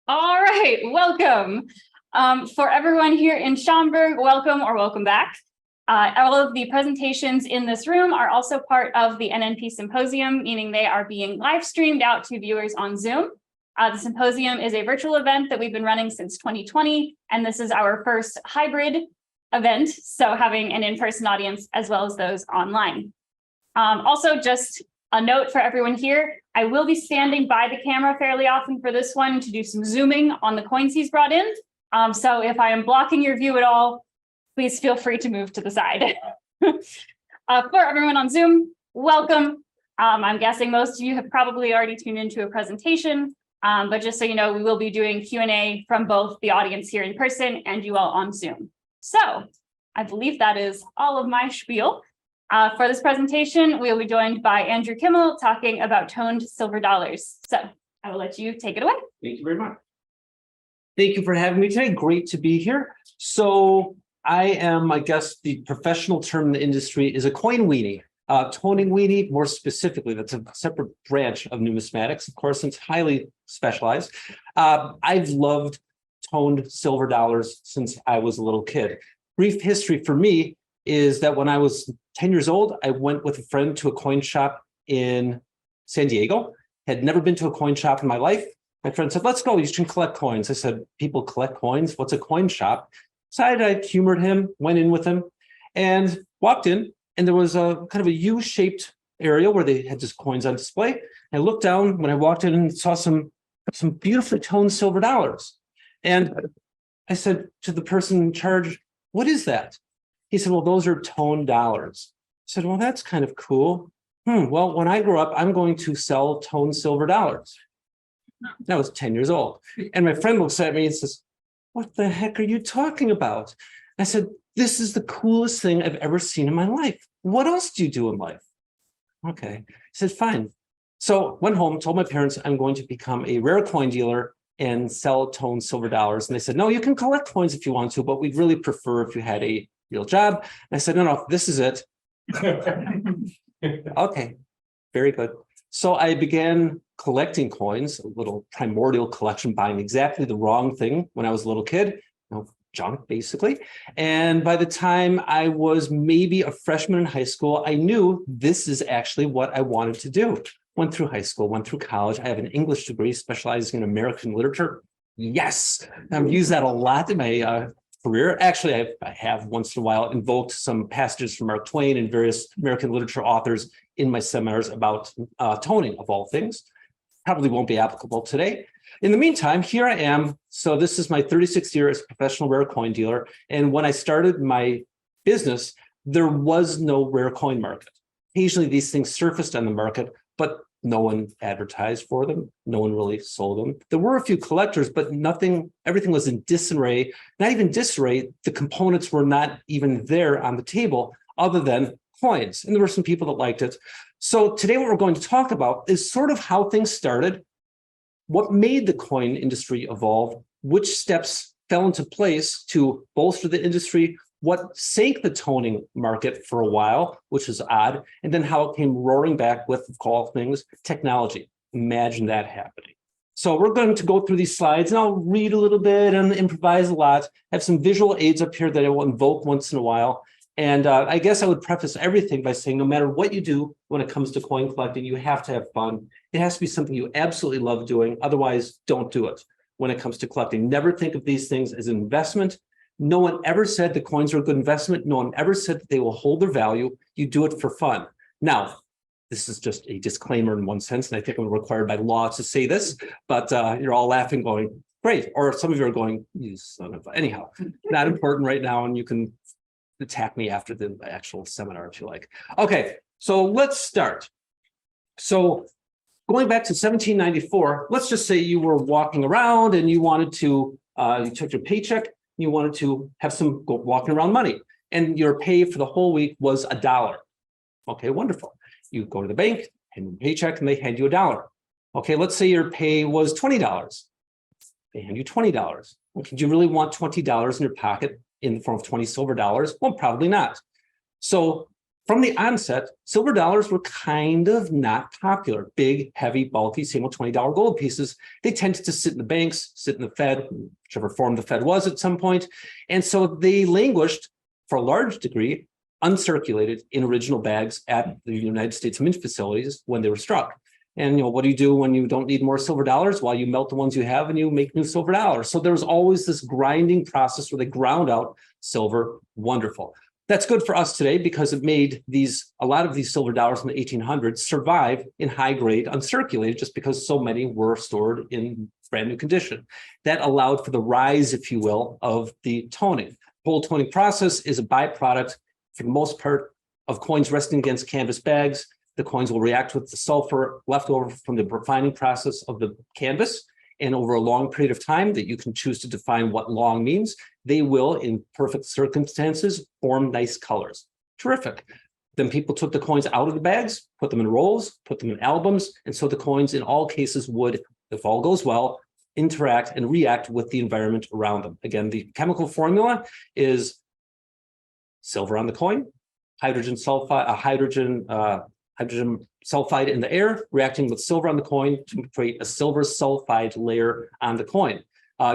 All right, welcome. For everyone here in Schaumburg, welcome or welcome back. All of the presentations in this room are also part of the NNP Symposium, meaning they are being live streamed out to viewers on Zoom. The symposium is a virtual event that we've been running since 2020, and this is our first hybrid event, so having an in-person audience as well as those online. Also, just a note for everyone here, I will be standing by the camera fairly often for this one to do some zooming on the coins he's brought in. So if I am blocking your view at all, please feel free to move to the side. For everyone on Zoom, welcome. I'm guessing most of you have probably already tuned into a presentation, but just so you know, we will be doing Q&A from both the audience here in person and you all on Zoom. So I believe that is all of my spiel. For this presentation, we will be joined by Andrew Kimmel talking about toned silver dollars. So I will let you take it away. Thank you very much. Thank you for having me today. Great to be here. So I am, I guess, the professional term in the industry is a coin weenie. Toning weenie, more specifically, that's a separate branch of numismatics. Of course, it's highly specialized. I've loved toned silver dollars since I was a little kid. Brief history for me is that when I was 10 years old, I went with a friend to a coin shop in San Diego. Had never been to a coin shop in my life. My friend said, let's go, you can collect coins. I said, people collect coins? What's a coin shop? So I humored him, went in with him and walked in, and there was a kind of a U-shaped area where they had just coins on display. I looked down when I walked in and saw some beautifully toned silver dollars. And I said to the person in charge, what is that? He said, well, those are toned dollars. I said, well, that's kind of cool. Well, when I grow up, I'm going to sell toned silver dollars. I was 10 years old. And my friend looks at me and says, what the heck are you talking about? I said, this is the coolest thing I've ever seen in my life. What else do you do in life? Okay. He said, fine. So went home, told my parents I'm going to become a rare coin dealer and sell toned silver dollars. And they said, no, you can collect coins if you want to, but we'd really prefer if you had a real job. And I said, no, this is it. Okay, very good. So I began collecting coins, a little primordial collection, buying exactly the wrong thing when I was a little kid, junk basically. And by the time I was maybe a freshman in high school, I knew this is actually what I wanted to do. Went through high school, went through college. I have an English degree specializing in American literature. Yes, I've used that a lot in my career. Actually, I have once in a while invoked some passages from Mark Twain and various American literature authors in my seminars about toning of all things. Probably won't be applicable today. In the meantime, here I am. So this is my 36th year as a professional rare coin dealer. And when I started my business, there was no rare coin market. Occasionally these things surfaced on the market, but no one advertised for them. No one really sold them. There were a few collectors, but nothing, everything was in disarray. Not even disarray, the components were not even there on the table other than coins. And there were some people that liked it. So today what we're going to talk about is sort of how things started, what made the coin industry evolve, which steps fell into place to bolster the industry, what sank the toning market for a while, which is odd, and then how it came roaring back with, of all things, technology. Imagine that happening. So we're going to go through these slides, and I'll read a little bit and improvise a lot. I have some visual aids up here that I will invoke once in a while. And I guess I would preface everything by saying, no matter what you do when it comes to coin collecting, you have to have fun. It has to be something you absolutely love doing. Otherwise, don't do it when it comes to collecting. Never think of these things as an investment. No one ever said the coins are a good investment. No one ever said that they will hold their value. You do it for fun. Now, this is just a disclaimer in one sense, and I think I'm required by law to say this, but you're all laughing going, great. Or some of you are going, you son of a... Anyhow, not important right now, and you can attack me after the actual seminar if you like. Okay, so let's start. So going back to 1794, let's just say you were walking around and you wanted to, you took your paycheck, you wanted to have some walking around money, and your pay for the whole week was $1. Okay, wonderful. You go to the bank, hand your paycheck, and they hand you $1. Okay, let's say your pay was $20. They hand you $20. Well, did you really want $20 in your pocket in the form of 20 silver dollars? Well, probably not. So From the onset, silver dollars were kind of not popular. Big, heavy, bulky, single $20 gold pieces. They tended to sit in the banks, sit in the Fed, whichever form the Fed was at some point. And so they languished for a large degree, uncirculated in original bags at the United States Mint facilities when they were struck. And what do you do when you don't need more silver dollars? Well, you melt the ones you have and you make new silver dollars. So there was always this grinding process where they ground out silver. Wonderful. That's good for us today because it made a lot of these silver dollars in the 1800s survive in high grade uncirculated just because so many were stored in brand new condition. That allowed for the rise, if you will, of the toning. The whole toning process is a byproduct for the most part of coins resting against canvas bags. The coins will react with the sulfur left over from the refining process of the canvas. And over a long period of time that you can choose to define what long means, they will, in perfect circumstances, form nice colors. Terrific. Then people took the coins out of the bags, put them in rolls, put them in albums. And so the coins in all cases would, if all goes well, interact and react with the environment around them. Again, the chemical formula is silver on the coin, hydrogen sulfide, hydrogen sulfide in the air, reacting with silver on the coin to create a silver sulfide layer on the coin.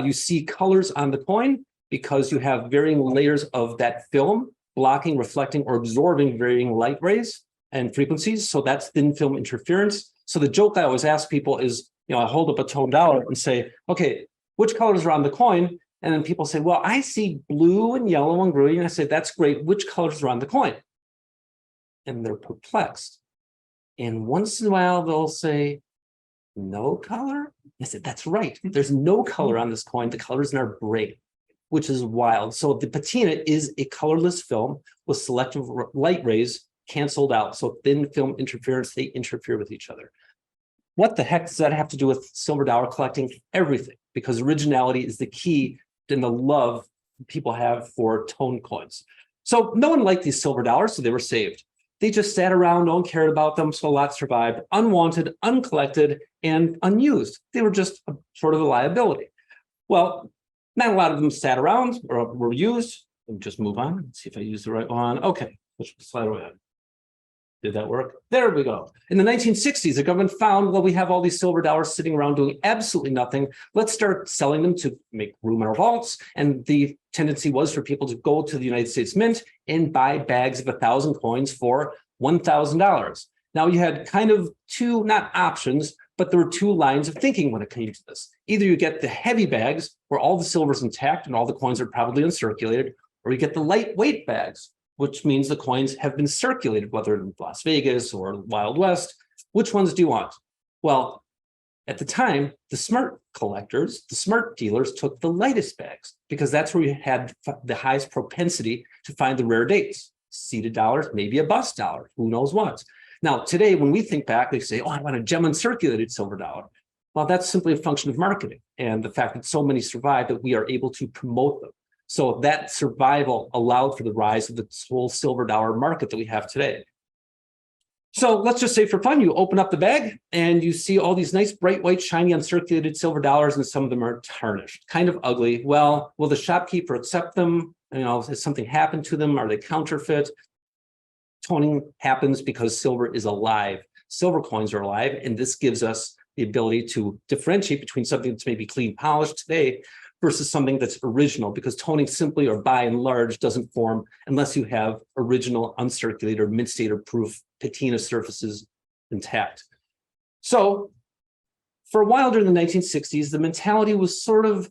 You see colors on the coin because you have varying layers of that film blocking, reflecting, or absorbing varying light rays and frequencies. So that's thin film interference. So the joke I always ask people is, I hold up a toned dollar and say, okay, which colors are on the coin? And then people say, well, I see blue and yellow and green. And I say, that's great. Which colors are on the coin? And they're perplexed. And once in a while, they'll say, no color? I said, that's right. There's no color on this coin. The color's in our brain, which is wild. So the patina is a colorless film with selective light rays canceled out. So thin film interference, they interfere with each other. What the heck does that have to do with silver dollar collecting? Everything, because originality is the key in the love people have for tone coins. So no one liked these silver dollars, so they were saved. They just sat around, no one cared about them, so a lot survived, unwanted, uncollected, and unused. They were just sort of a liability. Well, not a lot of them sat around or were used. Let me just move on. Let's see if I use the right one. Okay, let's slide away. Did that work? There we go. In the 1960s, the government found, well, we have all these silver dollars sitting around doing absolutely nothing. Let's start selling them to make room in our vaults. And the tendency was for people to go to the United States Mint and buy bags of 1,000 coins for $1,000. Now you had kind of two, not options, but there were two lines of thinking when it came to this. Either you get the heavy bags where all the silver is intact and all the coins are probably uncirculated, or you get the lightweight bags, which means the coins have been circulated, whether in Las Vegas or Wild West. Which ones do you want? Well, at the time, the smart collectors, the smart dealers took the lightest bags because that's where you had the highest propensity to find the rare dates. Seeded dollars, maybe a bust dollar, who knows what. Now, today, when we think back, they say, oh, I want a gem uncirculated silver dollar. Well, that's simply a function of marketing and the fact that so many survive that we are able to promote them. So that survival allowed for the rise of the whole silver dollar market that we have today. So let's just say for fun, you open up the bag and you see all these nice, bright, white, shiny, uncirculated silver dollars, and some of them are tarnished, kind of ugly. Well, will the shopkeeper accept them? Has something happened to them? Are they counterfeit? Toning happens because silver is alive. Silver coins are alive, and this gives us the ability to differentiate between something that's maybe clean polished today versus something that's original, because toning simply or by and large doesn't form unless you have original uncirculated or mint state or proof patina surfaces intact. So for a while during the 1960s, the mentality was sort of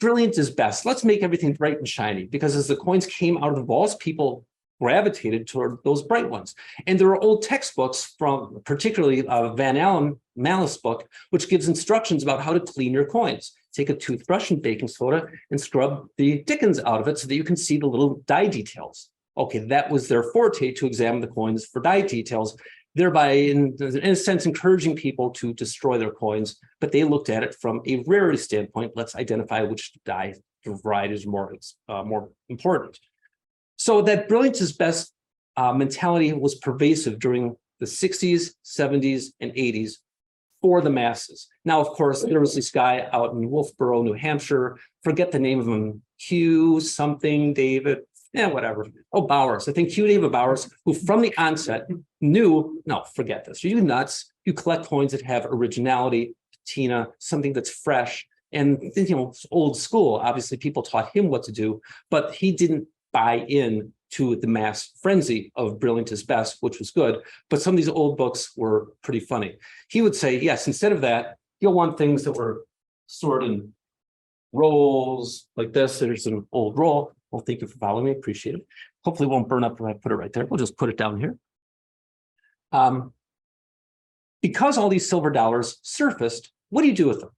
brilliant is best. Let's make everything bright and shiny, because as the coins came out of the vaults, people gravitated toward those bright ones. And there are old textbooks from particularly Van Allen Malice book, which gives instructions about how to clean your coins. Take a toothbrush and baking soda and scrub the dickens out of it so that you can see the little dye details. Okay, that was their forte, to examine the coins for dye details, thereby in a sense encouraging people to destroy their coins, but they looked at it from a rarity standpoint. Let's identify which dye variety is more important. So that brilliance is best mentality was pervasive during the 60s, 70s, and 80s for the masses. Now, of course, there was this guy out in Wolfboro, New Hampshire, forget the name of him, Hugh something, David, Whatever. Oh, Bowers. I think Hugh David Bowers, who from the onset knew, no, forget this. Are you nuts? You collect coins that have originality, patina, something that's fresh. And, it's old school. Obviously, people taught him what to do, but he didn't buy in to the mass frenzy of brilliant is best, which was good. But some of these old books were pretty funny. He would say, yes, instead of that, you'll want things that were stored in rolls like this. There's an old roll. Well, thank you for following me. Appreciate it. Hopefully it won't burn up if I put it right there. We'll just put it down here. Because all these silver dollars surfaced, what do you do with them?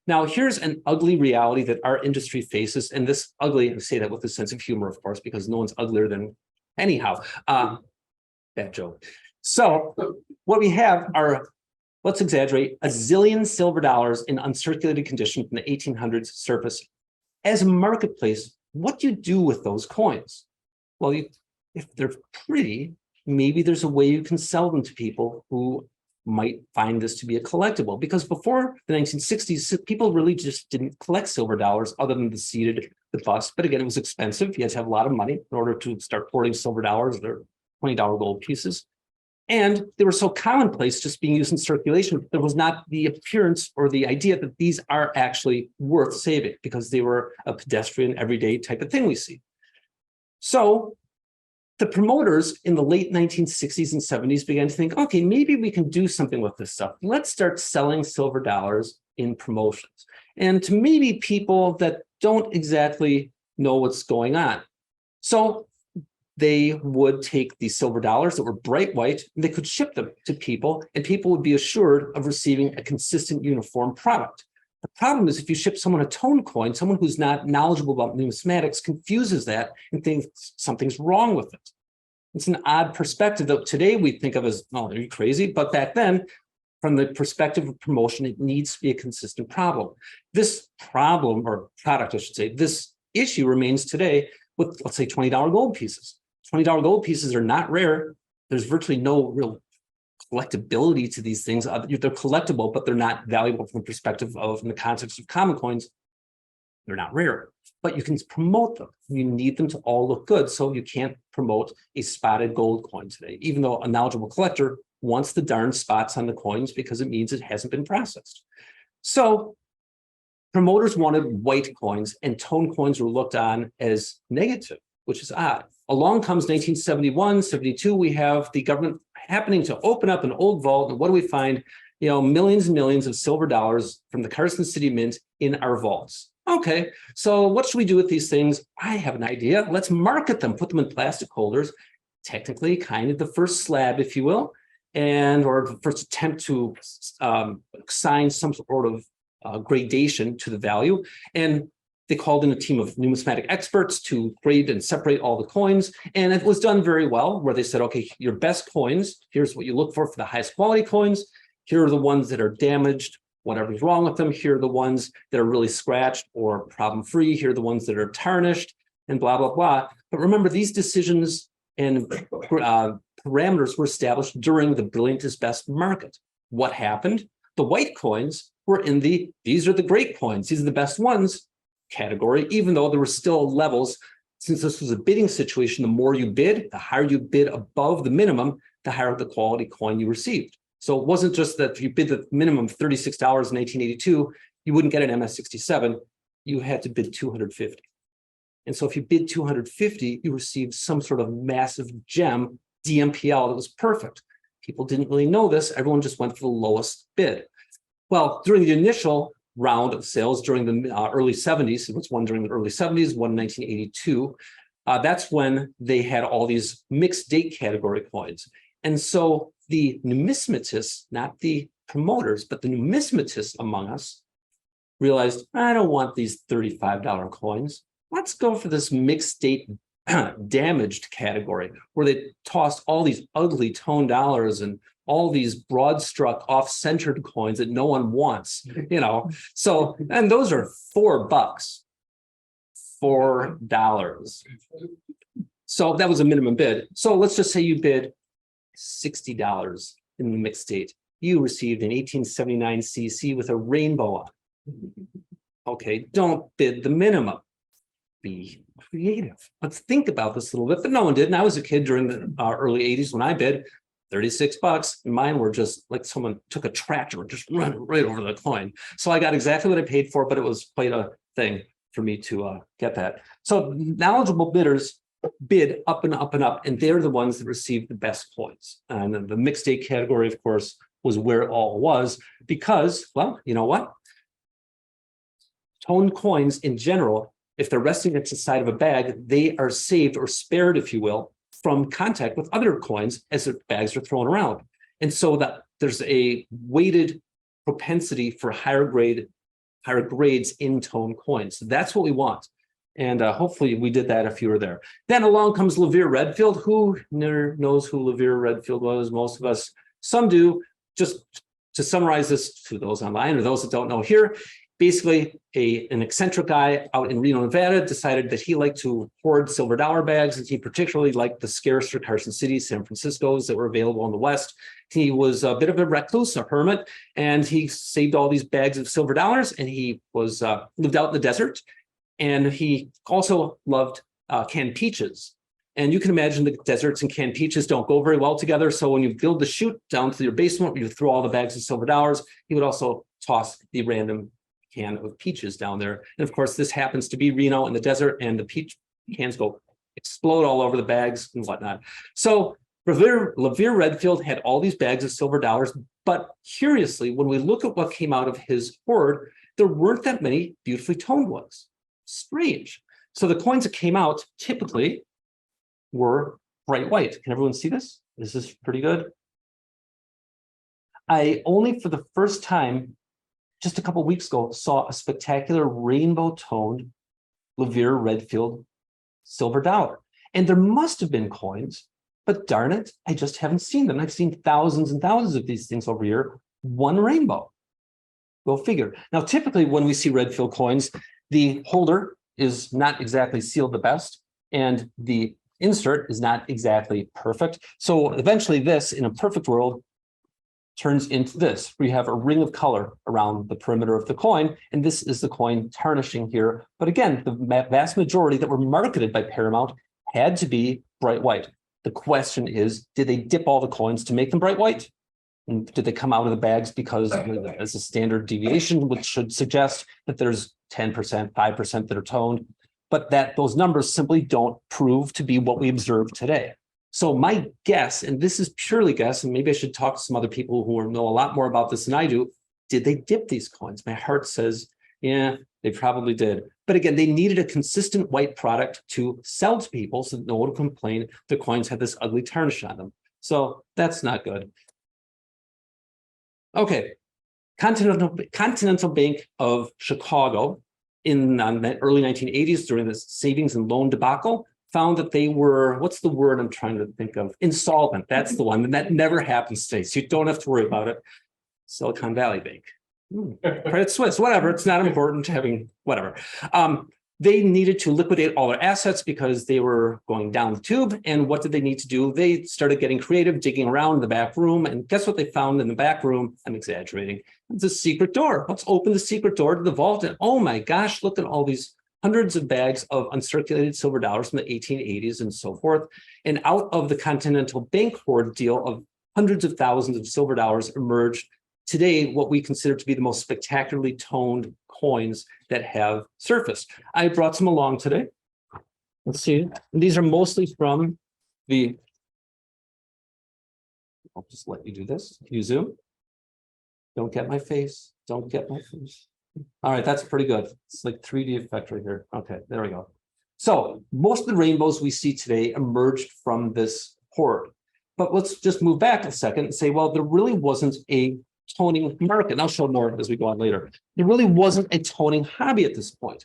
Now, here's an ugly reality that our industry faces. And this ugly, I say that with a sense of humor, of course, because no one's uglier than anyhow. Bad joke. So what we have are, let's exaggerate, a zillion silver dollars in uncirculated condition from the 1800s surface. As a marketplace, what do you do with those coins? Well, if they're pretty, maybe there's a way you can sell them to people who might find this to be a collectible, because before the 1960s, people really just didn't collect silver dollars other than the seated, the bust. But again, it was expensive. You had to have a lot of money in order to start hoarding silver dollars. They're $20 gold pieces. And they were so commonplace just being used in circulation, there was not the appearance or the idea that these are actually worth saving because they were a pedestrian, everyday type of thing we see. So the promoters in the late 1960s and 70s began to think, okay, maybe we can do something with this stuff. Let's start selling silver dollars in promotions. And to maybe people that don't exactly know what's going on. So they would take these silver dollars that were bright white, and they could ship them to people, and people would be assured of receiving a consistent, uniform product. The problem is if you ship someone a tone coin, someone who's not knowledgeable about numismatics confuses that and thinks something's wrong with it. It's an odd perspective that today we think of as, oh, are you crazy? But back then, from the perspective of promotion, it needs to be a consistent problem. This problem, or product, I should say, this issue remains today with, let's say, $20 gold pieces. $20 gold pieces are not rare. There's virtually no real collectability to these things. They're collectible, but they're not valuable from the perspective of, in the context of common coins, they're not rare. But you can promote them. You need them to all look good. So you can't promote a spotted gold coin today, even though a knowledgeable collector wants the darn spots on the coins because it means it hasn't been processed. So promoters wanted white coins, and tone coins were looked on as negative, which is odd. Along comes 1971, 72, we have the government happening to open up an old vault. And what do we find? Millions and millions of silver dollars from the Carson City Mint in our vaults. Okay, so what should we do with these things? I have an idea. Let's market them, put them in plastic holders, technically kind of the first slab, if you will, or the first attempt to assign some sort of gradation to the value. And they called in a team of numismatic experts to grade and separate all the coins. And it was done very well, where they said, okay, your best coins, here's what you look for the highest quality coins. Here are the ones that are damaged, whatever's wrong with them. Here are the ones that are really scratched or problem-free. Here are the ones that are tarnished, and blah, blah, blah. But remember, these decisions and parameters were established during the brilliant is best market. What happened? The white coins were in these are the great coins, these are the best ones category, even though there were still levels. Since this was a bidding situation, the more you bid, the higher you bid above the minimum, the higher the quality coin you received. So it wasn't just that if you bid the minimum $36 in 1882, you wouldn't get an MS-67, you had to bid 250. And so if you bid 250, you received some sort of massive gem, DMPL, that was perfect. People didn't really know this. Everyone just went for the lowest bid. Well, during the initial round of sales during the early 70s, it was one during the early 70s, one in 1982, that's when they had all these mixed date category coins. And so the numismatists, not the promoters, but the numismatists among us realized, I don't want these $35 coins. Let's go for this mixed date damaged category, where they tossed all these ugly tone dollars and all these broad struck off-centered coins that no one wants, So, and those are $4. $4. So that was a minimum bid. So let's just say you bid $60 in the mixed state. You received an 1879 CC with a rainbow on. Okay, don't bid the minimum. Be creative. Let's think about this a little bit, but no one did. And I was a kid during the early 80s when I bid. $36. And mine were just like someone took a tractor and just run right over the coin. So I got exactly what I paid for, but it was quite a thing for me to get that. So knowledgeable bidders bid up and up and up, and they're the ones that receive the best coins. And then the mixed date category, of course, was where it all was because, well, you know what? Toned coins in general, if they're resting at the side of a bag, they are saved or spared, if you will, from contact with other coins as the bags are thrown around. And so that there's a weighted propensity for higher grades in toned coins. So that's what we want. And hopefully we did that if you were there. Then along comes LeVere Redfield. Who knows who LeVere Redfield was? Most of us, some do. Just to summarize this to those online or those that don't know here, basically an eccentric guy out in Reno, Nevada, decided that he liked to hoard silver dollar bags, and he particularly liked the scarcer Carson City, San Francisco's that were available in the West. He was a bit of a recluse, a hermit, and he saved all these bags of silver dollars, and he was lived out in the desert. And he also loved canned peaches. And you can imagine the deserts and canned peaches don't go very well together. So when you build the chute down to your basement, where you throw all the bags of silver dollars, he would also toss the random can of peaches down there. And of course, this happens to be Reno in the desert, and the peach cans go explode all over the bags and whatnot. So LeVere Redfield had all these bags of silver dollars, but curiously, when we look at what came out of his hoard, there weren't that many beautifully toned ones. Strange. So the coins that came out typically were bright white. Can everyone see this? Is this pretty good? I only for the first time just a couple of weeks ago saw a spectacular rainbow toned LeVere Redfield silver dollar. And there must have been coins, but darn it, I just haven't seen them. I've seen thousands and thousands of these things over here. One rainbow. Go figure. Now, typically when we see Redfield coins, the holder is not exactly sealed the best, and the insert is not exactly perfect. So eventually this, in a perfect world, turns into this. We have a ring of color around the perimeter of the coin, and this is the coin tarnishing here. But again, the vast majority that were marketed by Paramount had to be bright white. The question is, did they dip all the coins to make them bright white? And did they come out of the bags because as a standard deviation, which should suggest that there's 10%, 5% that are toned, but that those numbers simply don't prove to be what we observe today. So my guess, and this is purely guess, and maybe I should talk to some other people who know a lot more about this than I do, did they dip these coins? My heart says, yeah, they probably did. But again, they needed a consistent white product to sell to people so that no one would complain the coins had this ugly tarnish on them. So that's not good. Okay, Continental Bank of Chicago in the early 1980s during the savings and loan debacle found that they were, what's the word I'm trying to think of? Insolvent. That's the one. And that never happens today. So you don't have to worry about it. Silicon Valley Bank. Credit Suisse, whatever. It's not important having whatever. They needed to liquidate all their assets because they were going down the tube. And what did they need to do? They started getting creative, digging around in the back room. And guess what they found in the back room? I'm exaggerating. It's a secret door. Let's open the secret door to the vault. And oh my gosh, look at all these hundreds of bags of uncirculated silver dollars from the 1880s and so forth. And out of the Continental Bank hoard deal of hundreds of thousands of silver dollars emerged today what we consider to be the most spectacularly toned coins that have surfaced. I brought some along today. Let's see. And these are mostly from the, I'll just let you do this. Can you zoom? Don't get my face. Don't get my face. All right, that's pretty good. It's like 3D effect right here. Okay, there we go. So most of the rainbows we see today emerged from this hoard. But let's just move back a second and say, well, there really wasn't a toning market. And I'll show more as we go on later. There really wasn't a toning hobby at this point.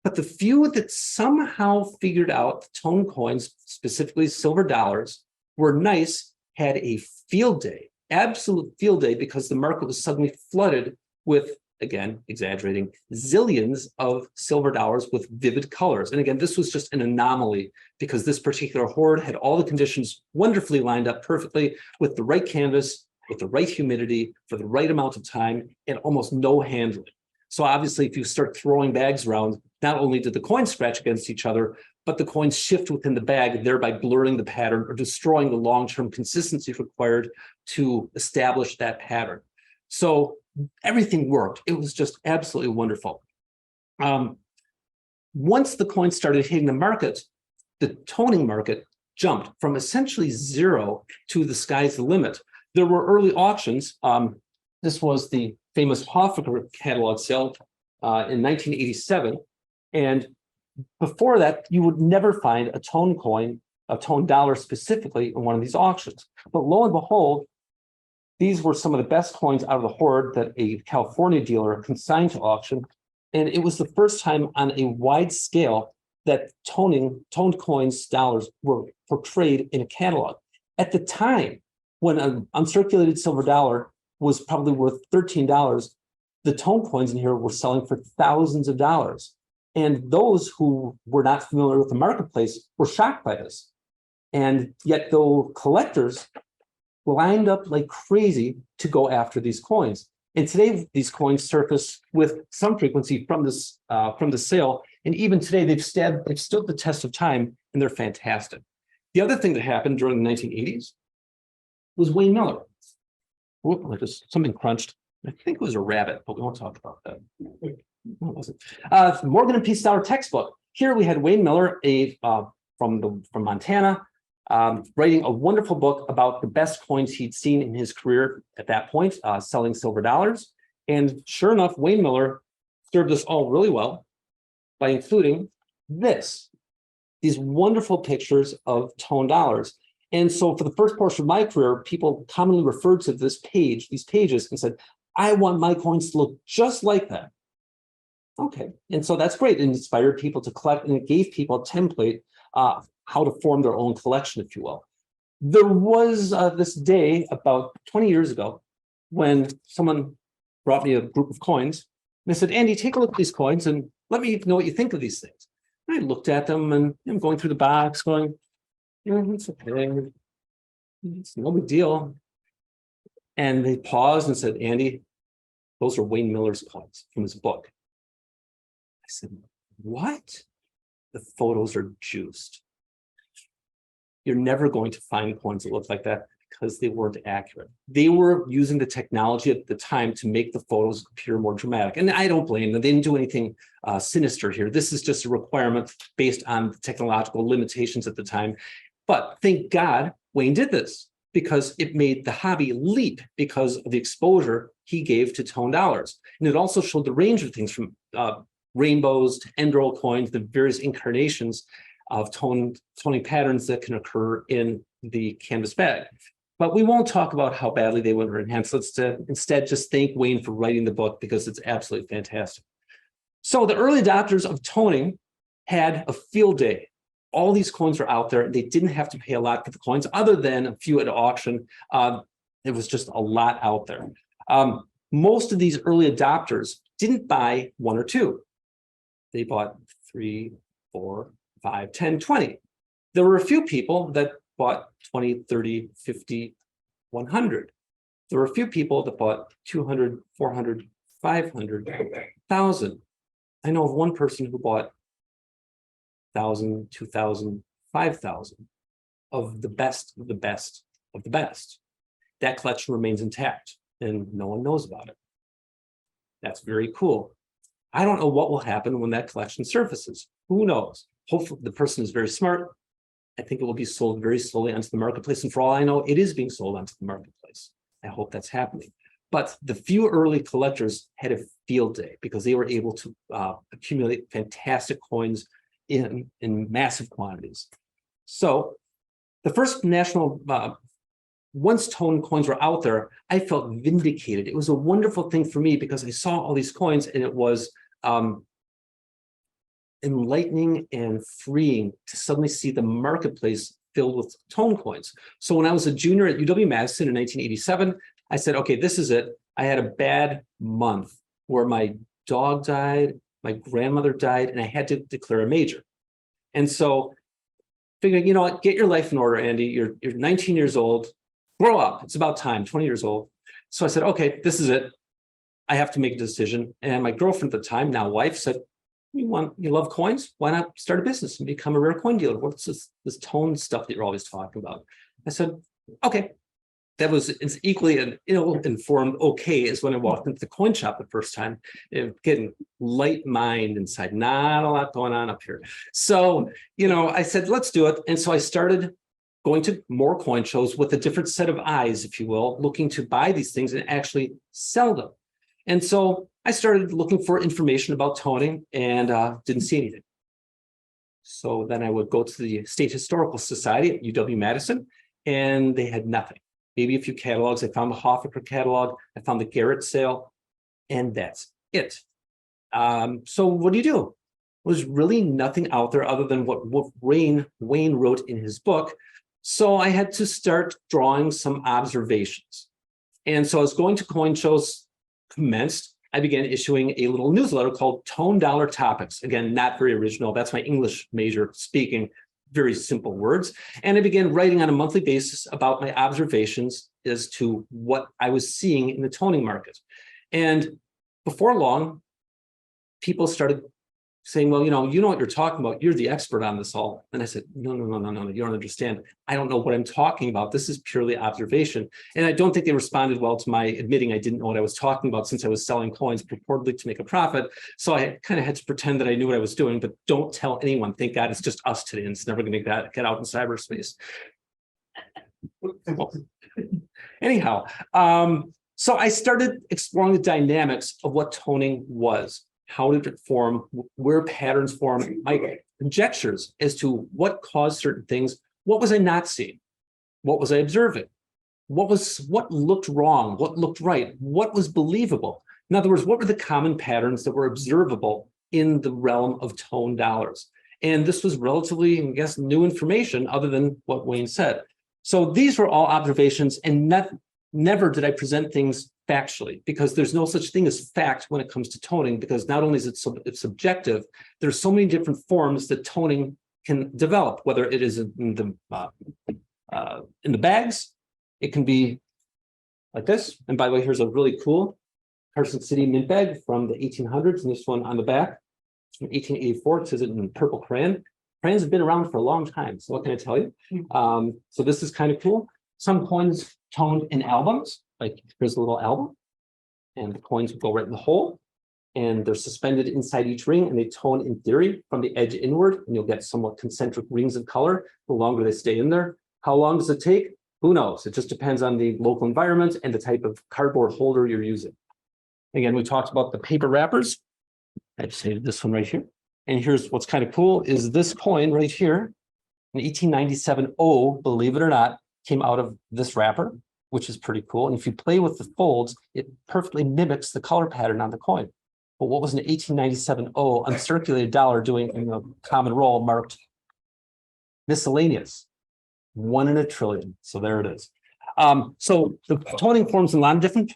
But the few that somehow figured out tone coins, specifically silver dollars, were nice, had a field day, absolute field day, because the market was suddenly flooded with, again, exaggerating, zillions of silver dollars with vivid colors. And again, this was just an anomaly because this particular hoard had all the conditions wonderfully lined up perfectly with the right canvas, with the right humidity, for the right amount of time, and almost no handling. So obviously, if you start throwing bags around, not only did the coins scratch against each other, but the coins shift within the bag, thereby blurring the pattern or destroying the long-term consistency required to establish that pattern. So everything worked. It was just absolutely wonderful. Once the coins started hitting the market, the toning market jumped from essentially zero to the sky's the limit. There were early auctions. This was the famous Hoffer catalog sale in 1987. And before that, you would never find a tone coin, a tone dollar specifically in one of these auctions. But lo and behold, these were some of the best coins out of the hoard that a California dealer consigned to auction. And it was the first time on a wide scale that toned coins, dollars, were portrayed in a catalog. At the time, when an uncirculated silver dollar was probably worth $13, the tone coins in here were selling for thousands of dollars. And those who were not familiar with the marketplace were shocked by this. And yet, though collectors lined up like crazy to go after these coins. And today, these coins surface with some frequency from this from the sale. And even today, they've stood the test of time, and they're fantastic. The other thing that happened during the 1980s was Wayne Miller. Whoop, something crunched. I think it was a rabbit, but we won't talk about that. What was it? Morgan and Peace Dollar textbook. Here we had Wayne Miller, from Montana, writing a wonderful book about the best coins he'd seen in his career at that point, selling silver dollars. And sure enough, Wayne Miller served us all really well by including these wonderful pictures of tone dollars. And so for the first portion of my career, people commonly referred to these pages and said, I want my coins to look just like that. Okay, and so that's great. It inspired people to collect, and it gave people a template how to form their own collection, if you will. There was this day about 20 years ago when someone brought me a group of coins. And they said, Andy, take a look at these coins and let me know what you think of these things. And I looked at them and I'm going through the box going, it's okay. It's no big deal. And they paused and said, Andy, those are Wayne Miller's coins from his book. I said, what? The photos are juiced. You're never going to find coins that look like that because they weren't accurate. They were using the technology at the time to make the photos appear more dramatic. And I don't blame them. They didn't do anything sinister here. This is just a requirement based on technological limitations at the time. But thank God Wayne did this, because it made the hobby leap because of the exposure he gave to tone dollars. And it also showed the range of things from rainbows to end roll coins, the various incarnations of toning patterns that can occur in the canvas bag. But we won't talk about how badly they were enhanced. Let's instead just thank Wayne for writing the book, because it's absolutely fantastic. So the early adopters of toning had a field day. All these coins were out there. They didn't have to pay a lot for the coins, other than a few at auction. It was just a lot out there. Most of these early adopters didn't buy one or two. They bought 3, 4, 5, 10, 20. There were a few people that bought 20, 30, 50, 100. There were a few people that bought 200, 400, 500, 1,000. I know of one person who bought 1,000, 2,000, 5,000 of the best of the best of the best. That collection remains intact and no one knows about it. That's very cool. I don't know what will happen when that collection surfaces. Who knows? Hopefully the person is very smart. I think it will be sold very slowly onto the marketplace. And for all I know, it is being sold onto the marketplace. I hope that's happening. But the few early collectors had a field day because they were able to accumulate fantastic coins in massive quantities. So the first national, once tone coins were out there, I felt vindicated. It was a wonderful thing for me because I saw all these coins and it was enlightening and freeing to suddenly see the marketplace filled with tone coins. So when I was a junior at UW-Madison in 1987, I said, okay, this is it. I had a bad month where my dog died, my grandmother died, and I had to declare a major. And so figuring, you know what, get your life in order, Andy. You're 19 years old, grow up. It's about time, 20 years old. So I said, okay, this is it. I have to make a decision. And my girlfriend at the time, now wife, said, you love coins? Why not start a business and become a rare coin dealer? What's this tone stuff that you're always talking about? I said, okay. That was as equally an ill-informed okay as when I walked into the coin shop the first time, getting light mind inside, not a lot going on up here. So, I said, let's do it. And so I started going to more coin shows with a different set of eyes, if you will, looking to buy these things and actually sell them. And so I started looking for information about toning and didn't see anything. So then I would go to the State Historical Society at UW-Madison, and they had nothing. Maybe a few catalogs. I found the Hoffaker catalog. I found the Garrett sale, and that's it. So what do? There's really nothing out there other than what Wayne wrote in his book. So I had to start drawing some observations. And so as going to coin shows commenced, I began issuing a little newsletter called Tone Dollar Topics. Again, not very original. That's my English major speaking. Very simple words. And I began writing on a monthly basis about my observations as to what I was seeing in the toning market. And before long, people started saying, well, you know what you're talking about. You're the expert on this all. And I said, no, you don't understand. I don't know what I'm talking about. This is purely observation. And I don't think they responded well to my admitting I didn't know what I was talking about, since I was selling coins purportedly to make a profit. So I kind of had to pretend that I knew what I was doing, but don't tell anyone. Thank God it's just us today, and it's never going to get out in cyberspace. Anyhow, so I started exploring the dynamics of what toning was. How did it form? Where patterns form? My conjectures as to what caused certain things. What was I not seeing? What was I observing? What looked wrong? What looked right? What was believable? In other words, what were the common patterns that were observable in the realm of tone dollars? And this was relatively, I guess, new information other than what Wayne said. So these were all observations, and never did I present things factually, because there's no such thing as fact when it comes to toning, because not only is it's subjective, there's so many different forms that toning can develop, whether it is in the bags, it can be like this. And by the way, here's a really cool Carson City mint bag from the 1800s, and this one on the back, it's from 1884. It says it in purple crayon. Crayons have been around for a long time, so what can I tell you? So this is kind of cool. Some coins toned in albums, like here's a little album, and the coins would go right in the hole, and they're suspended inside each ring, and they tone in theory from the edge inward, and you'll get somewhat concentric rings of color the longer they stay in there. How long does it take? Who knows? It just depends on the local environment and the type of cardboard holder you're using. Again, we talked about the paper wrappers. I just hated this one right here. And here's what's kind of cool is this coin right here, an 1897 O, believe it or not, came out of this wrapper, which is pretty cool. And if you play with the folds, it perfectly mimics the color pattern on the coin. But what was an 1897 O uncirculated dollar doing in the common roll marked miscellaneous? 1 in a trillion. So there it is. So the toning forms in a lot of different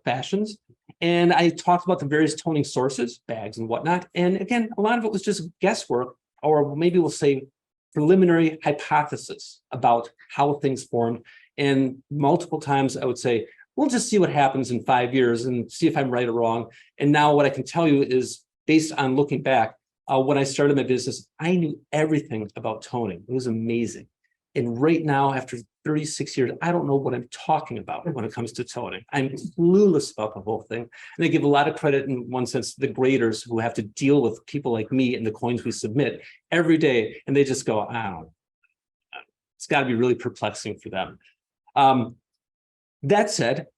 fashions. And I talked about the various toning sources, bags and whatnot. And again, a lot of it was just guesswork, or maybe we'll say preliminary hypothesis about how things formed. And multiple times I would say, we'll just see what happens in 5 years and see if I'm right or wrong. And now what I can tell you is, based on looking back, when I started my business, I knew everything about toning. It was amazing. And right now, after 36 years, I don't know what I'm talking about when it comes to toning. I'm clueless about the whole thing. And I give a lot of credit, in one sense, to the graders who have to deal with people like me and the coins we submit every day. And they just go, I don't know. It's got to be really perplexing for them. That said,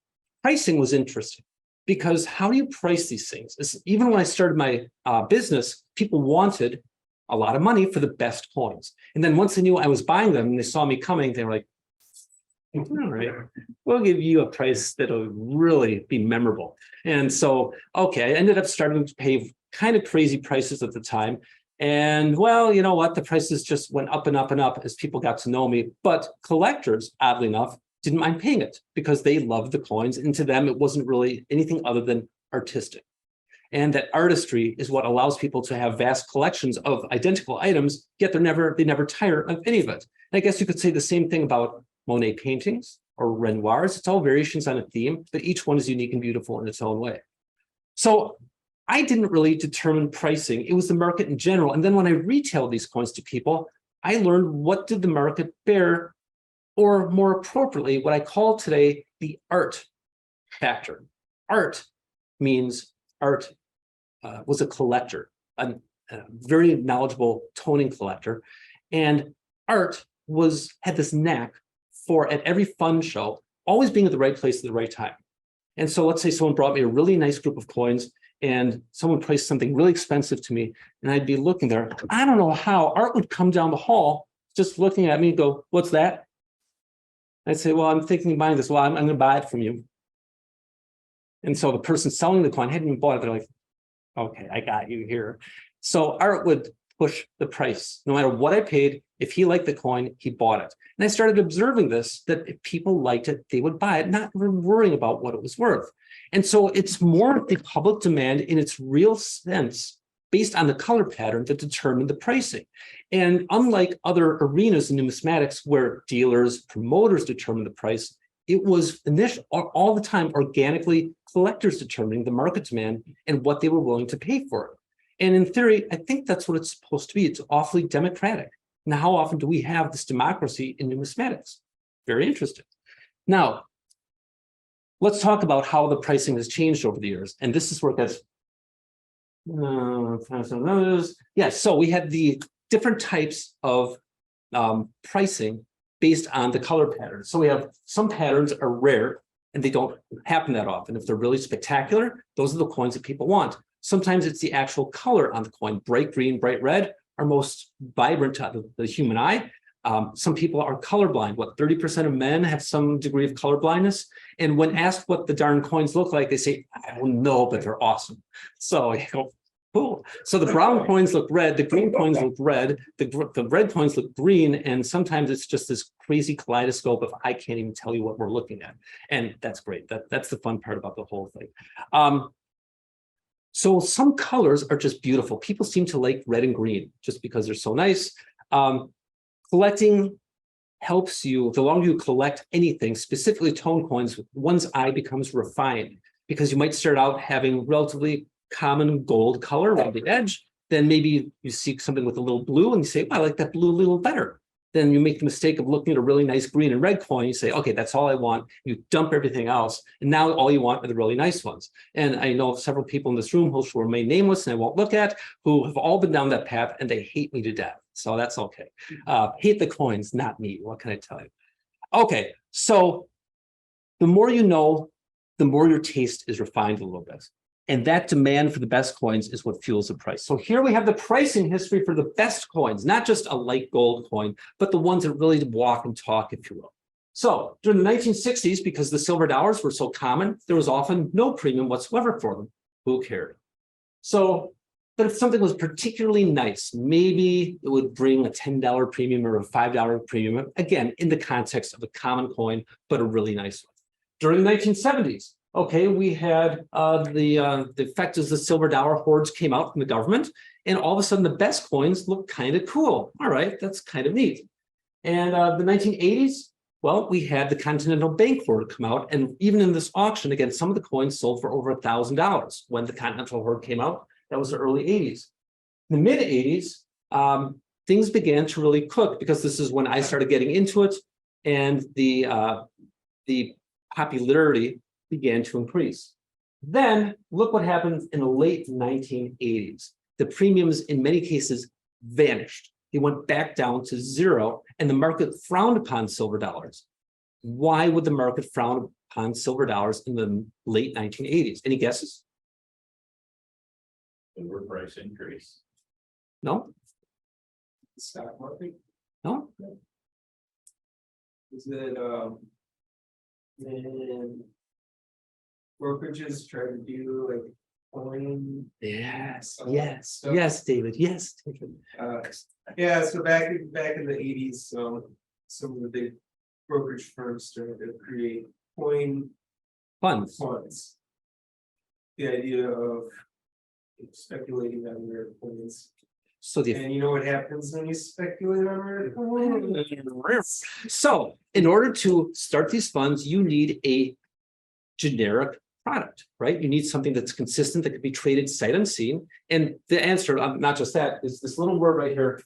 pricing was interesting, because how do you price these things? Even when I started my business, people wanted a lot of money for the best coins. And then once they knew I was buying them and they saw me coming, they were like, all right, we'll give you a price that'll really be memorable. And so, okay, I ended up starting to pay kind of crazy prices at the time. And well, you know what? The prices just went up and up and up as people got to know me. But collectors, oddly enough, didn't mind paying it because they loved the coins. And to them, it wasn't really anything other than artistic. And that artistry is what allows people to have vast collections of identical items, yet they never tire of any of it. And I guess you could say the same thing about Monet paintings or Renoirs. It's all variations on a theme, but each one is unique and beautiful in its own way. So I didn't really determine pricing. It was the market in general. And then when I retailed these coins to people, I learned what did the market bear, or more appropriately, what I call today the art factor. Art means Art was a collector, a very knowledgeable toning collector. And Art had this knack for, at every fund show, always being at the right place at the right time. And so let's say someone brought me a really nice group of coins and someone priced something really expensive to me, and I'd be looking there. I don't know how Art would come down the hall just looking at me and go, "What's that?" I'd say, "Well, I'm thinking of buying this." "Well, I'm going to buy it from you." And so the person selling the coin hadn't even bought it. They're like, "Okay, I got you here." So Art would push the price. No matter what I paid, if he liked the coin, he bought it. And I started observing this, that if people liked it, they would buy it, not worrying about what it was worth. And so it's more the public demand in its real sense, based on the color pattern, that determined the pricing. And unlike other arenas in numismatics where dealers, promoters determine the price, it was all the time organically collectors determining the market demand and what they were willing to pay for it. And in theory, I think that's what it's supposed to be. It's awfully democratic. Now, how often do we have this democracy in numismatics? Very interesting. Now, let's talk about how the pricing has changed over the years. And this is where it gets, so we had the different types of pricing based on the color patterns. So we have some patterns are rare and they don't happen that often. If they're really spectacular, those are the coins that people want. Sometimes it's the actual color on the coin. Bright green, bright red are most vibrant to the human eye. Some people are colorblind. 30% of men have some degree of color blindness. And when asked what the darn coins look like, they say, "I don't know, but they're awesome." So you go, cool. So the brown coins look red, the green coins look red, the red coins look green, and sometimes it's just this crazy kaleidoscope of I can't even tell you what we're looking at. And that's great. That's the fun part about the whole thing. So some colors are just beautiful. People seem to like red and green just because they're so nice. Collecting helps you, the longer you collect anything, specifically tone coins, one's eye becomes refined, because you might start out having relatively common gold color around the edge. Then maybe you see something with a little blue and you say, "I like that blue a little better." Then you make the mistake of looking at a really nice green and red coin. You say, "Okay, that's all I want." You dump everything else. And now all you want are the really nice ones. And I know several people in this room who will remain nameless and I won't look at, who have all been down that path and they hate me to death. So that's okay. Hate the coins, not me. What can I tell you? Okay, so the more you know, the more your taste is refined a little bit. And that demand for the best coins is what fuels the price. So here we have the pricing history for the best coins, not just a light gold coin, but the ones that really walk and talk, if you will. So during the 1960s, because the silver dollars were so common, there was often no premium whatsoever for them. Who cared? So, but if something was particularly nice, maybe it would bring a $10 premium or a $5 premium, again, in the context of a common coin, but a really nice one. During the 1970s, okay, we had the effect as the silver dollar hordes came out from the government, and all of a sudden the best coins look kind of cool. All right, that's kind of neat. And the 1980s, well, we had the Continental Bank horde come out, and even in this auction, again, some of the coins sold for over $1,000 when the Continental horde came out. That was the early 80s. In the mid 80s, things began to really cook, because this is when I started getting into it, and the popularity began to increase. Then look what happened in the late 1980s. The premiums in many cases vanished. They went back down to zero, and the market frowned upon silver dollars. Why would the market frown upon silver dollars in the late 1980s? Any guesses? Silver price increase. No? Stock market? No? Is it when brokerages try to do like coin? Yes, yes, David, yes, David. Yeah, so back in the 80s, so some of the big brokerage firms started to create coin Funds. The idea of speculating on rare coins. So And you know what happens when you speculate on rare coins? So in order to start these funds, you need a generic product, right? You need something that's consistent, that could be traded sight unseen. And the answer, not just that, is this little word right here,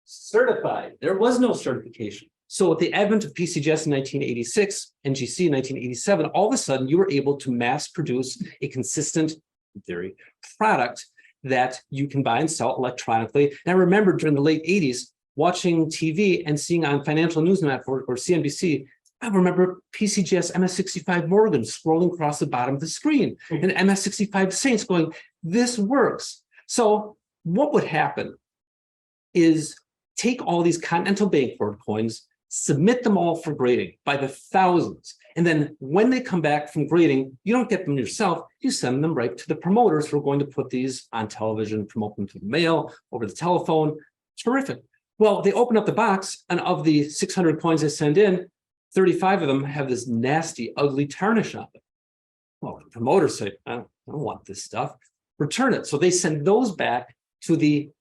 certified. There was no certification. So with the advent of PCGS in 1986 and GC in 1987, all of a sudden you were able to mass produce a consistent, in theory, product that you can buy and sell electronically. And I remember during the late 80s, watching TV and seeing on Financial Newsnet or CNBC, I remember PCGS MS65 Morgan scrolling across the bottom of the screen and MS65 Saints going, this works. So what would happen is take all these Continental Bank Board coins, submit them all for grading by the thousands. And then when they come back from grading, you don't get them yourself, you send them right to the promoters who are going to put these on television, promote them to the mail, over the telephone. Terrific. Well, they open up the box, and of the 600 coins they send in, 35 of them have this nasty, ugly tarnish on them. Well, the promoters say, I don't want this stuff. Return it. So they send those back to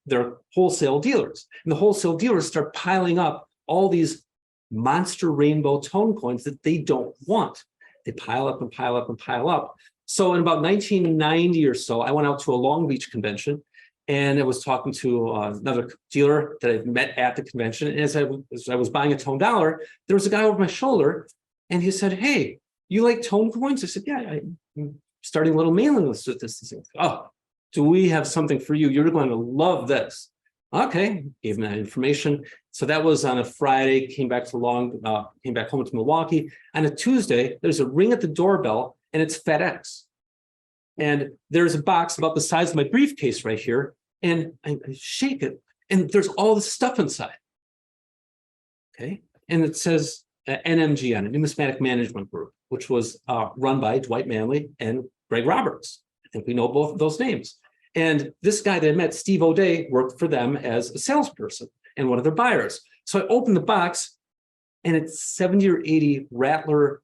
their wholesale dealers. And the wholesale dealers start piling up all these monster rainbow tone coins that they don't want. They pile up and pile up and pile up. So in about 1990 or so, I went out to a Long Beach convention, and I was talking to another dealer that I met at the convention. And as I was buying a tone dollar, there was a guy over my shoulder, and he said, hey, you like tone coins? I said, yeah, I'm starting a little mailing list with this. He said, oh, do we have something for you? You're going to love this. Okay, gave him that information. So that was on a Friday, came back home to Milwaukee. On a Tuesday, there's a ring at the doorbell, and it's FedEx. And there's a box about the size of my briefcase right here, and I shake it, and there's all this stuff inside. Okay, and it says NMG on it, Numismatic Management Group, which was run by Dwight Manley and Greg Roberts. I think we know both of those names. And this guy that I met, Steve O'Day, worked for them as a salesperson and one of their buyers. So I opened the box, and it's 70 or 80 Rattler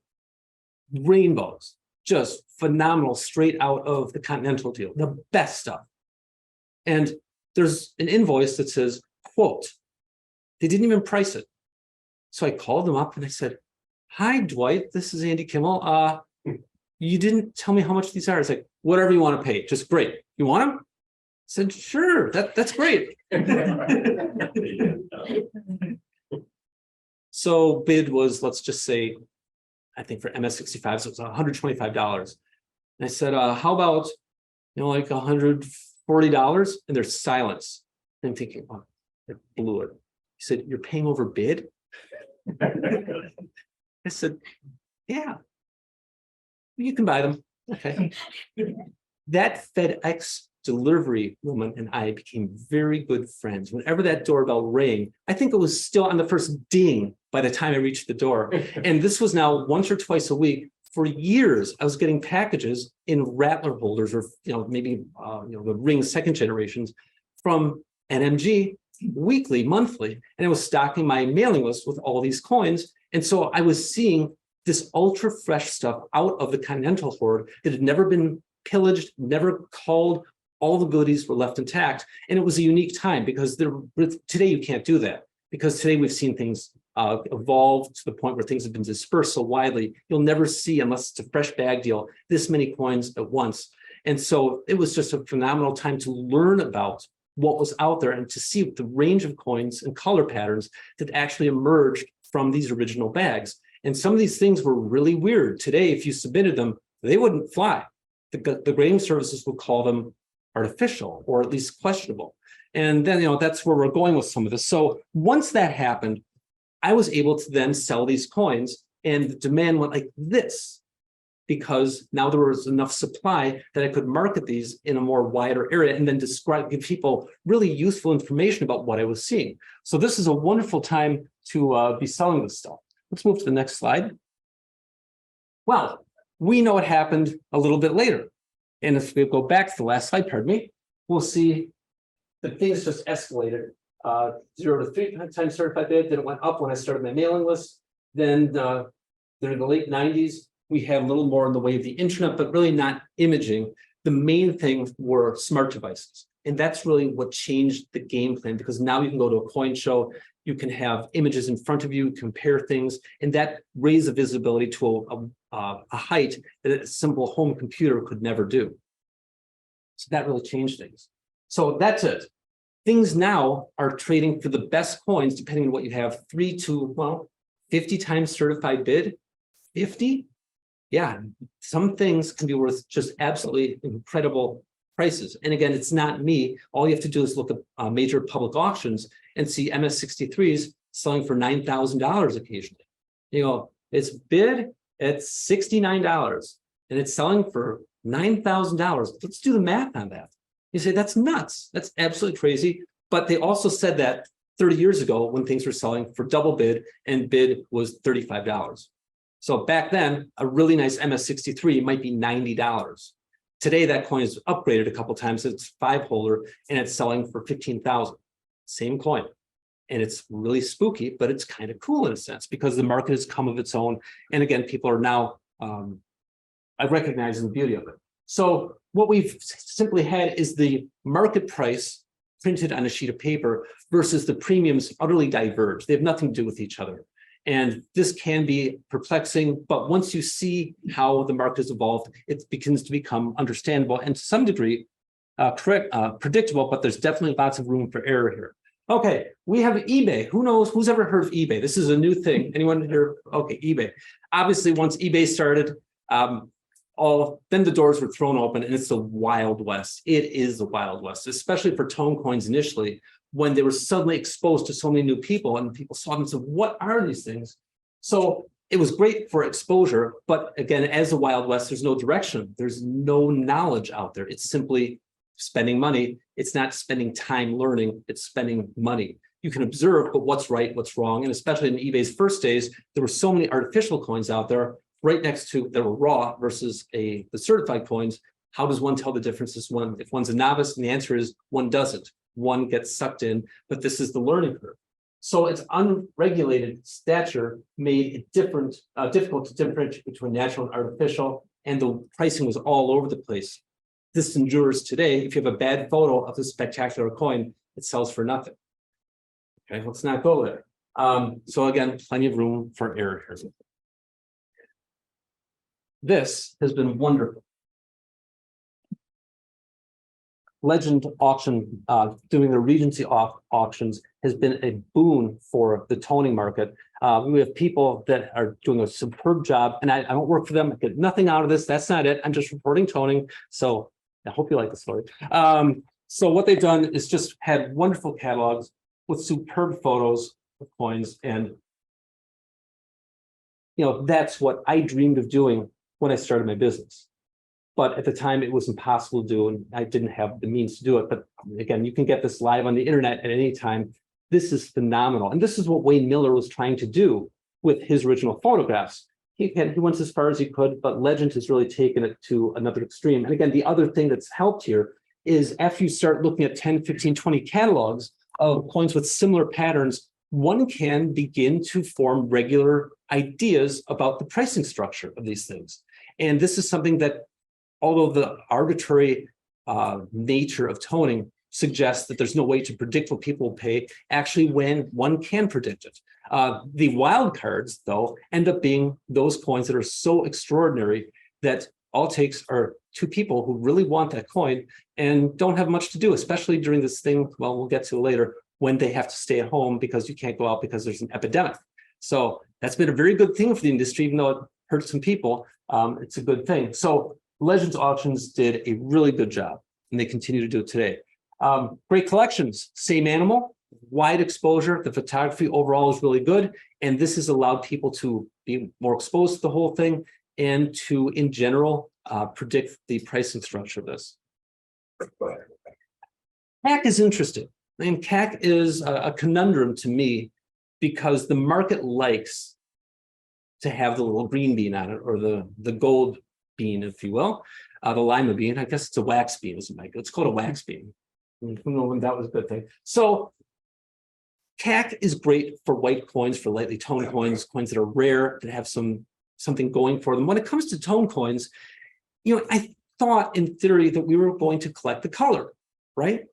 rainbows, just phenomenal, straight out of the Continental deal, the best stuff. And there's an invoice that says, quote, they didn't even price it. So I called them up and I said, hi, Dwight, this is Andy Kimmel. You didn't tell me how much these are. It's like, whatever you want to pay, just great. You want them? I said, sure, that's great. So bid was, let's just say, I think for MS65, so it was $125. And I said, how about, like $140? And there's silence. And I'm thinking, oh, I blew it. He said, you're paying over bid? I said, yeah, you can buy them. Okay. That FedEx delivery woman and I became very good friends. Whenever that doorbell rang, I think it was still on the first ding by the time I reached the door. And this was now once or twice a week. For years, I was getting packages in Rattler holders, or maybe the Ring second generations from NMG weekly, monthly, and I was stocking my mailing list with all these coins. And so I was seeing this ultra fresh stuff out of the Continental hoard that had never been pillaged, never culled. All the goodies were left intact. And it was a unique time because today you can't do that, because today we've seen things evolve to the point where things have been dispersed so widely. You'll never see, unless it's a fresh bag deal, this many coins at once. And so it was just a phenomenal time to learn about what was out there and to see the range of coins and color patterns that actually emerged from these original bags. And some of these things were really weird. Today, if you submitted them, they wouldn't fly. The grading services would call them artificial, or at least questionable. And then, that's where we're going with some of this. So once that happened, I was able to then sell these coins, and the demand went like this, because now there was enough supply that I could market these in a more wider area and then give people really useful information about what I was seeing. So this is a wonderful time to be selling this stuff. Let's move to the next slide. Well, we know what happened a little bit later. And if we go back to the last slide, pardon me, we'll see that things just escalated. 0 to 3 times certified bid, then it went up when I started my mailing list. Then during the late 90s, we had a little more in the way of the internet, but really not imaging. The main thing were smart devices. And that's really what changed the game plan, because now you can go to a coin show, you can have images in front of you, compare things, and that raised the visibility to a height that a simple home computer could never do. So that really changed things. So that's it. Things now are trading for the best coins, depending on what you have, 3 to 50 times certified bid. 50? Yeah, some things can be worth just absolutely incredible prices. And again, it's not me. All you have to do is look at major public auctions and see MS63s selling for $9,000 occasionally. You know, it's bid at $69 and it's selling for $9,000. Let's do the math on that. You say, that's nuts. That's absolutely crazy. But they also said that 30 years ago when things were selling for double bid and bid was $35. So back then, a really nice MS63 might be $90. Today, that coin is upgraded a couple times. It's 5-holder and it's selling for $15,000. Same coin. And it's really spooky, but it's kind of cool in a sense because the market has come of its own. And again, people are now recognizing the beauty of it. So what we've simply had is the market price printed on a sheet of paper versus the premiums utterly diverge. They have nothing to do with each other. And this can be perplexing, but once you see how the market has evolved, it begins to become understandable and to some degree predictable, but there's definitely lots of room for error here. Okay, we have eBay. Who knows? Who's ever heard of eBay? This is a new thing. Anyone here? Okay, eBay. Obviously, once eBay started, then the doors were thrown open and it's the Wild West. It is the Wild West, especially for tone coins initially, when they were suddenly exposed to so many new people and people saw them and said, what are these things? So it was great for exposure, but again, as the Wild West, there's no direction. There's no knowledge out there. It's simply spending money. It's not spending time learning, it's spending money. You can observe, but what's right, what's wrong. And especially in eBay's first days, there were so many artificial coins out there right next to that were raw versus the certified coins. How does one tell the difference if one's a novice? And the answer is one doesn't. One gets sucked in, but this is the learning curve. So it's unregulated stature made it difficult to differentiate between natural and artificial, and the pricing was all over the place. This endures today. If you have a bad photo of this spectacular coin, it sells for nothing. Okay, let's not go there. So again, plenty of room for error here. This has been wonderful. Legend auction, doing the Regency auctions has been a boon for the toning market. We have people that are doing a superb job, and I don't work for them. I get nothing out of this. That's not it. I'm just reporting toning. So I hope you like the story. So what they've done is just had wonderful catalogs with superb photos of coins. And, you know, that's what I dreamed of doing when I started my business. But at the time, it was impossible to do, and I didn't have the means to do it. But again, you can get this live on the internet at any time. This is phenomenal. And this is what Wayne Miller was trying to do with his original photographs. He went as far as he could, but Legend has really taken it to another extreme. And again, the other thing that's helped here is after you start looking at 10, 15, 20 catalogs of coins with similar patterns, one can begin to form regular ideas about the pricing structure of these things. And this is something that, although the arbitrary nature of toning suggests that there's no way to predict what people will pay, actually when one can predict it. The wild cards, though, end up being those coins that are so extraordinary that all it takes are two people who really want that coin and don't have much to do, especially during this thing, well, we'll get to later, when they have to stay at home because you can't go out because there's an epidemic. So that's been a very good thing for the industry, even though it hurts some people, it's a good thing. So Legends Auctions did a really good job, and they continue to do it today. Great collections, same animal, wide exposure. The photography overall is really good, and this has allowed people to be more exposed to the whole thing and to, in general, predict the pricing structure of this. CAC is interesting. I mean, CAC is a conundrum to me because the market likes to have the little green bean on it, or the gold bean, if you will, the lima bean. I guess it's a wax bean, isn't it? It's called a wax bean. Who knows when that was a good thing. So CAC is great for white coins, for lightly toned coins, coins that are rare, that have something going for them. When it comes to tone coins, you know, I thought in theory that we were going to collect the color, right?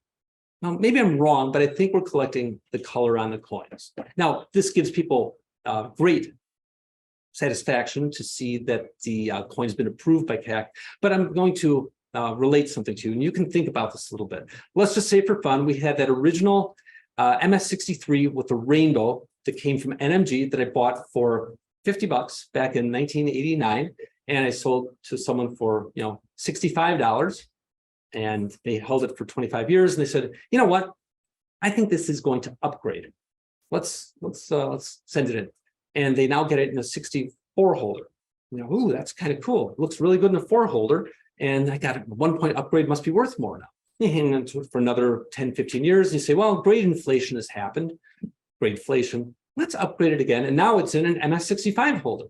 Now, maybe I'm wrong, but I think we're collecting the color on the coins. Now, this gives people great satisfaction to see that the coin's been approved by CAC, but I'm going to relate something to you, and you can think about this a little bit. Let's just say for fun, we had that original MS63 with the rainbow that came from NMG that I bought for $50 back in 1989, and I sold to someone for $65, and they held it for 25 years, and they said, you know what, I think this is going to upgrade. Let's send it in, and they now get it in a 64 holder. Ooh, that's kind of cool. It looks really good in a 4 holder, and I got a 1 point upgrade, must be worth more now. You hang on to it for another 10, 15 years, and you say, well, grade inflation has happened. Grade inflation, let's upgrade it again, and now it's in an MS65 holder.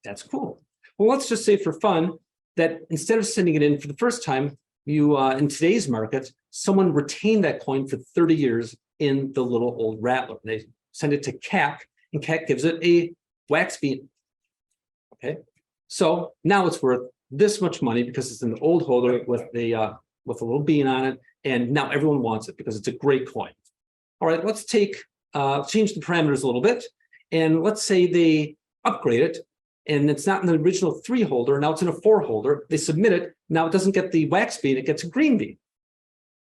That's cool. Well, let's just say for fun that instead of sending it in for the first time, you in today's market, someone retained that coin for 30 years in the little old rattler. They send it to CAC, and CAC gives it a wax bean. Okay, so now it's worth this much money because it's an old holder with a little bean on it, and now everyone wants it because it's a great coin. All right, let's change the parameters a little bit, and let's say they upgrade it, and it's not in the original 3 holder, now it's in a 4 holder. They submit it, now it doesn't get the wax bean, it gets a green bean.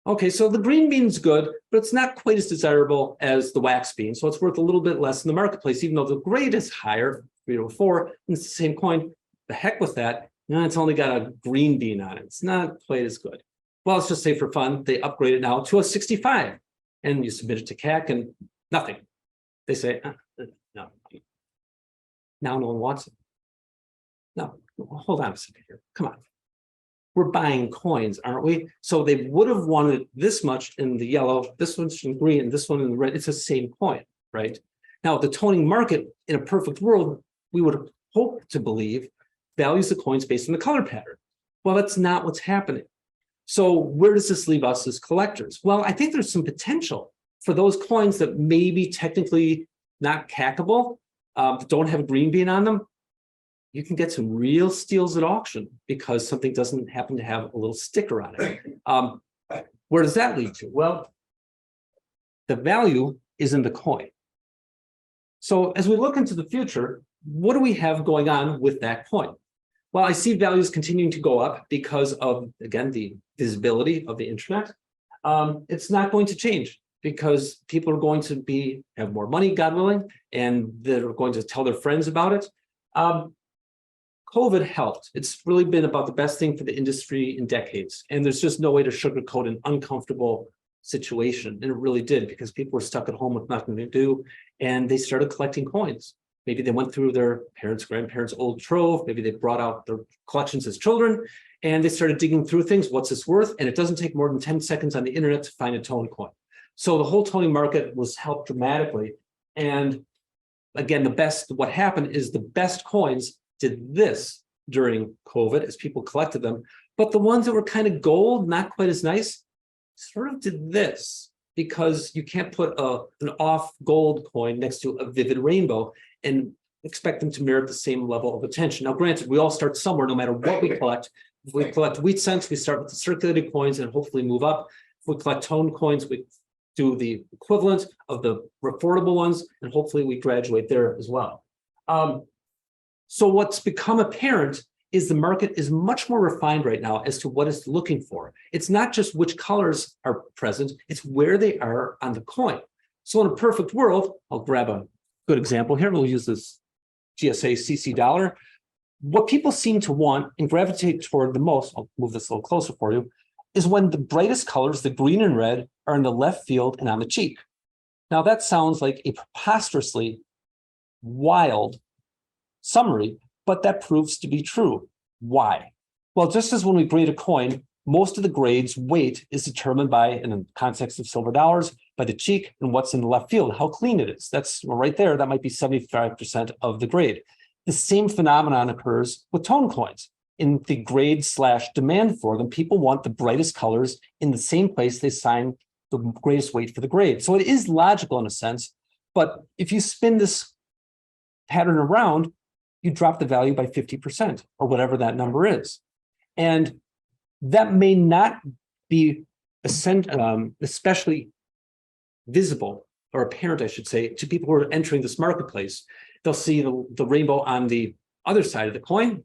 Okay, so the green bean's good, but it's not quite as desirable as the wax bean, so it's worth a little bit less in the marketplace, even though the grade is higher, 3 to 4, and it's the same coin. The heck with that, it's only got a green bean on it. It's not quite as good. Well, let's just say for fun, they upgrade it now to a 65, and you submit it to CAC, and nothing. They say, no. Now no one wants it. No, hold on a second here. Come on. We're buying coins, aren't we? So they would have wanted this much in the yellow, this one's in green, and this one in the red. It's the same coin, right? Now, the toning market, in a perfect world, we would hope to believe values the coins based on the color pattern. Well, that's not what's happening. So where does this leave us as collectors? Well, I think there's some potential for those coins that may be technically not CACable, don't have a green bean on them. You can get some real steals at auction because something doesn't happen to have a little sticker on it. Where does that lead to? Well, the value is in the coin. So as we look into the future, what do we have going on with that coin? Well, I see values continuing to go up because of, again, the visibility of the internet. It's not going to change because people are going to have more money, God willing, and they're going to tell their friends about it. COVID helped. It's really been about the best thing for the industry in decades. And there's just no way to sugarcoat an uncomfortable situation. And it really did, because people were stuck at home with nothing to do. And they started collecting coins. Maybe they went through their parents, grandparents' old trove. Maybe they brought out their collections as children, and they started digging through things. What's this worth? And it doesn't take more than 10 seconds on the internet to find a tone coin. So the whole toning market was helped dramatically. And again, what happened is the best coins did this during COVID as people collected them, but the ones that were kind of gold, not quite as nice, sort of did this, because you can't put an off gold coin next to a vivid rainbow and expect them to merit the same level of attention. Now, granted, we all start somewhere, no matter what we collect. If we collect wheat cents, we start with the circulated coins and hopefully move up. If we collect tone coins, we do the equivalent of the reportable ones, and hopefully we graduate there as well. So what's become apparent is the market is much more refined right now as to what it's looking for. It's not just which colors are present, it's where they are on the coin. So in a perfect world, I'll grab a good example here. We'll use this GSA CC dollar. What people seem to want and gravitate toward the most, I'll move this a little closer for you, is when the brightest colors, the green and red, are in the left field and on the cheek. Now that sounds like a preposterously wild summary, but that proves to be true. Why? Well, just as when we grade a coin, most of the grade's weight is determined by, in the context of silver dollars, by the cheek and what's in the left field, how clean it is. That's right there, that might be 75% of the grade. The same phenomenon occurs with tone coins. In the grade/demand for them, people want the brightest colors in the same place they assign the greatest weight for the grade. So it is logical in a sense, but if you spin this pattern around, you drop the value by 50% or whatever that number is. And that may not be especially visible or apparent, I should say, to people who are entering this marketplace, they'll see the rainbow on the other side of the coin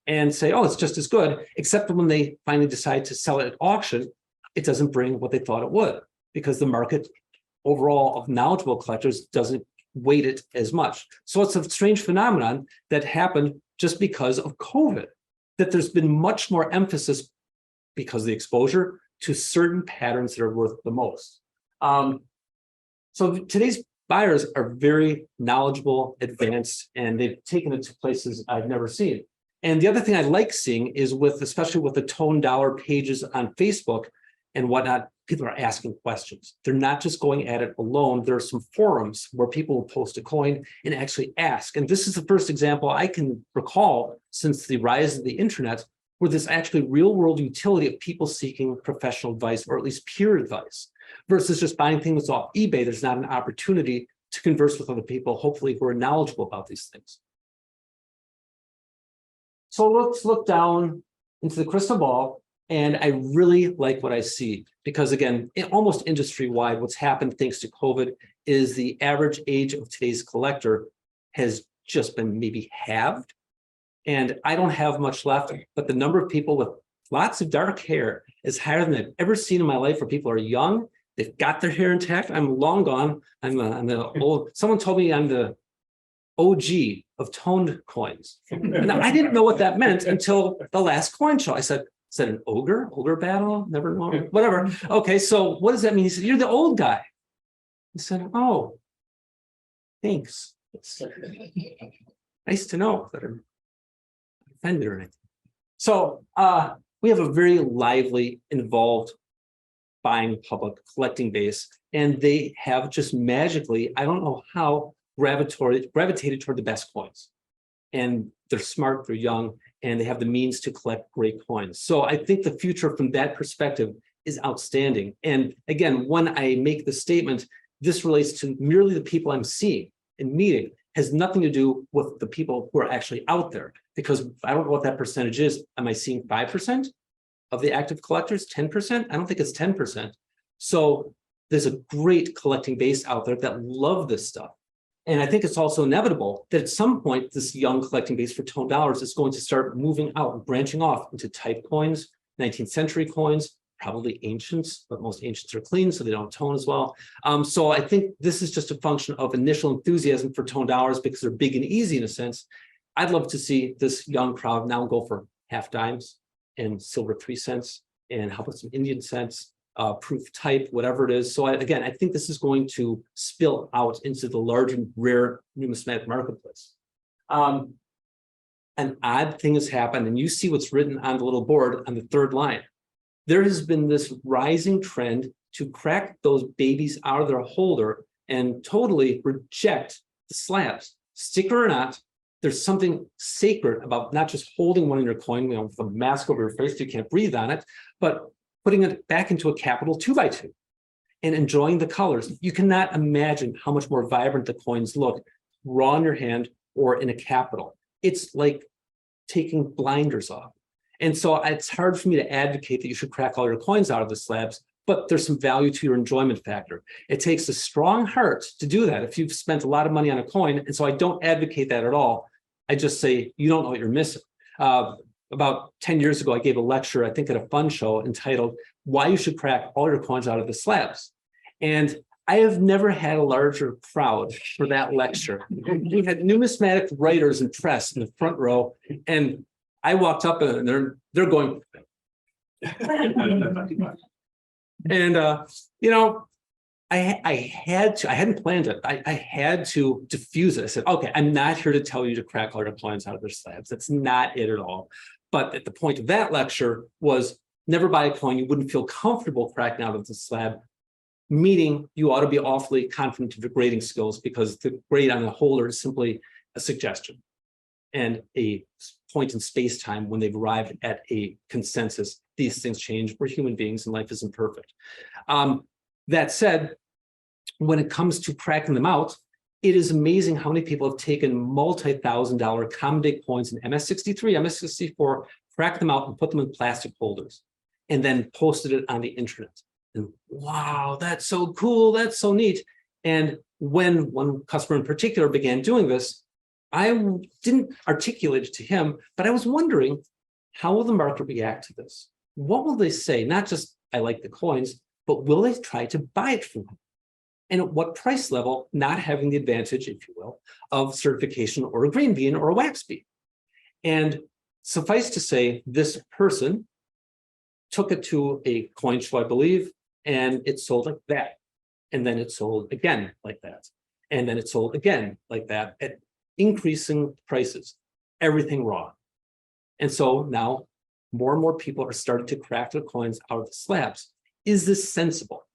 and say, oh, it's just as good, except when they finally decide to sell it at auction, it doesn't bring what they thought it would, because the market overall of knowledgeable collectors doesn't weight it as much. So it's a strange phenomenon that happened just because of COVID, that there's been much more emphasis because of the exposure to certain patterns that are worth the most. So today's buyers are very knowledgeable, advanced, and they've taken it to places I've never seen. And the other thing I like seeing is especially with the tone dollar pages on Facebook and whatnot, people are asking questions. They're not just going at it alone. There are some forums where people will post a coin and actually ask. And this is the first example I can recall since the rise of the internet, where there's actually real world utility of people seeking professional advice, or at least peer advice, versus just buying things off eBay. There's not an opportunity to converse with other people, hopefully, who are knowledgeable about these things. So let's look down into the crystal ball. And I really like what I see, because again, almost industry-wide, what's happened thanks to COVID is the average age of today's collector has just been maybe halved. And I don't have much left, but the number of people with lots of dark hair is higher than I've ever seen in my life, where people are young, they've got their hair intact. I'm long gone. I'm the old, someone told me I'm the OG of toned coins. And I didn't know what that meant until the last coin show. I said an ogre battle? Never know, whatever. Okay, so what does that mean? He said, you're the old guy. I said, oh, thanks. It's nice to know that I'm offended or anything. So we have a very lively, involved buying public collecting base, and they have just magically, I don't know how, gravitated toward the best coins. And they're smart, they're young, and they have the means to collect great coins. So I think the future from that perspective is outstanding. And again, when I make the statement, this relates to merely the people I'm seeing and meeting, has nothing to do with the people who are actually out there, because I don't know what that percentage is. Am I seeing 5% of the active collectors, 10%? I don't think it's 10%. So there's a great collecting base out there that love this stuff. And I think it's also inevitable that at some point, this young collecting base for toned dollars is going to start moving out and branching off into type coins, 19th century coins, probably ancients, but most ancients are clean, so they don't tone as well. So I think this is just a function of initial enthusiasm for toned dollars because they're big and easy in a sense. I'd love to see this young crowd now go for half dimes and silver 3 cents, and how about some Indian cents, proof type, whatever it is. So again, I think this is going to spill out into the large and rare numismatic marketplace. An odd thing has happened, and you see what's written on the little board on the third line. There has been this rising trend to crack those babies out of their holder and totally reject the slabs. Sticker or not, there's something sacred about not just holding one in your coin, with a mask over your face, so you can't breathe on it, but putting it back into a capital 2x2 and enjoying the colors. You cannot imagine how much more vibrant the coins look raw in your hand or in a capital. It's like taking blinders off. And so it's hard for me to advocate that you should crack all your coins out of the slabs, but there's some value to your enjoyment factor. It takes a strong heart to do that if you've spent a lot of money on a coin. And so I don't advocate that at all. I just say, you don't know what you're missing. About 10 years ago, I gave a lecture, I think at a fun show, entitled Why You Should Crack All Your Coins Out of the Slabs. And I have never had a larger crowd for that lecture. We had numismatic writers and press in the front row, and I walked up and they're going, and I hadn't planned it. I had to diffuse it. I said, okay, I'm not here to tell you to crack all your coins out of their slabs. That's not it at all. But at the point of that lecture was never buy a coin you wouldn't feel comfortable cracking out of the slab, meaning you ought to be awfully confident of your grading skills, because the grade on the holder is simply a suggestion and a point in space-time when they've arrived at a consensus. These things change. We're human beings and life isn't perfect. That said, when it comes to cracking them out, it is amazing how many people have taken multi-$1,000 common day coins in MS-63, MS-64, cracked them out and put them in plastic holders, and then posted it on the internet. And wow, that's so cool, that's so neat. And when one customer in particular began doing this, I didn't articulate it to him, but I was wondering, how will the market react to this? What will they say? Not just, I like the coins, but will they try to buy it from him? And at what price level, not having the advantage, if you will, of certification or a green bean or a wax bean. And suffice to say, this person took it to a coin show, I believe, and it sold like that. And then it sold again like that. And then it sold again like that at increasing prices, everything raw. And so now more and more people are starting to crack the coins out of the slabs. Is this sensible?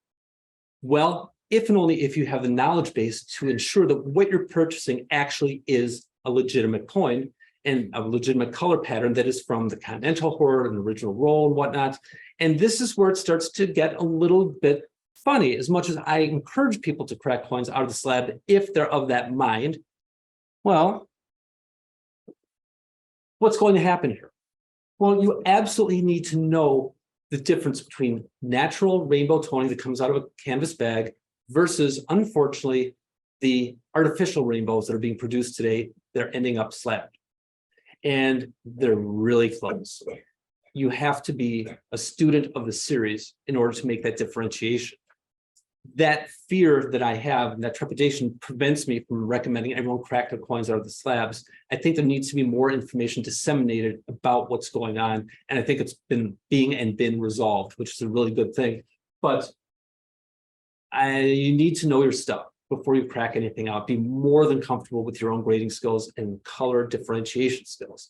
Well, if and only if you have the knowledge base to ensure that what you're purchasing actually is a legitimate coin and a legitimate color pattern that is from the Continental hoard and original roll and whatnot. And this is where it starts to get a little bit funny. As much as I encourage people to crack coins out of the slab if they're of that mind, well, what's going to happen here? Well, you absolutely need to know the difference between natural rainbow toning that comes out of a canvas bag versus, unfortunately, the artificial rainbows that are being produced today that are ending up slabbed. And they're really close. You have to be a student of the series in order to make that differentiation. That fear that I have and that trepidation prevents me from recommending everyone crack their coins out of the slabs. I think there needs to be more information disseminated about what's going on. And I think it's been been resolved, which is a really good thing. But you need to know your stuff before you crack anything out. Be more than comfortable with your own grading skills and color differentiation skills.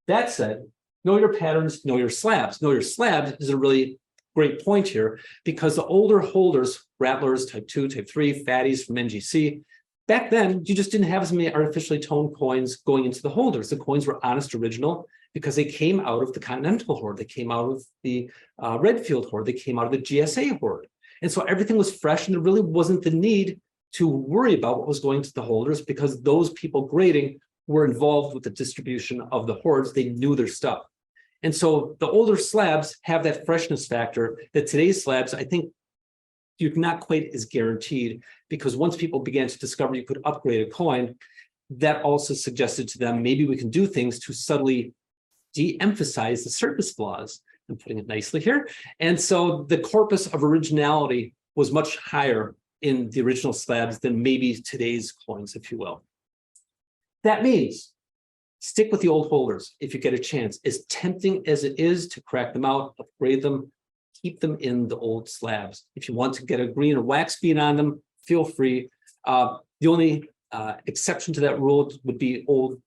That said, know your patterns, know your slabs. Know your slabs is a really great point here, because the older holders, rattlers, type 2, type 3, fatties from NGC, back then, you just didn't have as many artificially toned coins going into the holders. The coins were honest original because they came out of the Continental hoard. They came out of the Redfield hoard. They came out of the GSA hoard. And so everything was fresh, and there really wasn't the need to worry about what was going to the holders because those people grading were involved with the distribution of the hoards. They knew their stuff. And so the older slabs have that freshness factor that today's slabs, I think, you're not quite as guaranteed, because once people began to discover you could upgrade a coin, that also suggested to them, maybe we can do things to subtly de-emphasize the surface flaws. I'm putting it nicely here. And so the corpus of originality was much higher in the original slabs than maybe today's coins, if you will. That means stick with the old holders if you get a chance. As tempting as it is to crack them out, upgrade them, keep them in the old slabs. If you want to get a green or wax bean on them, feel free. The only exception to that rule would be old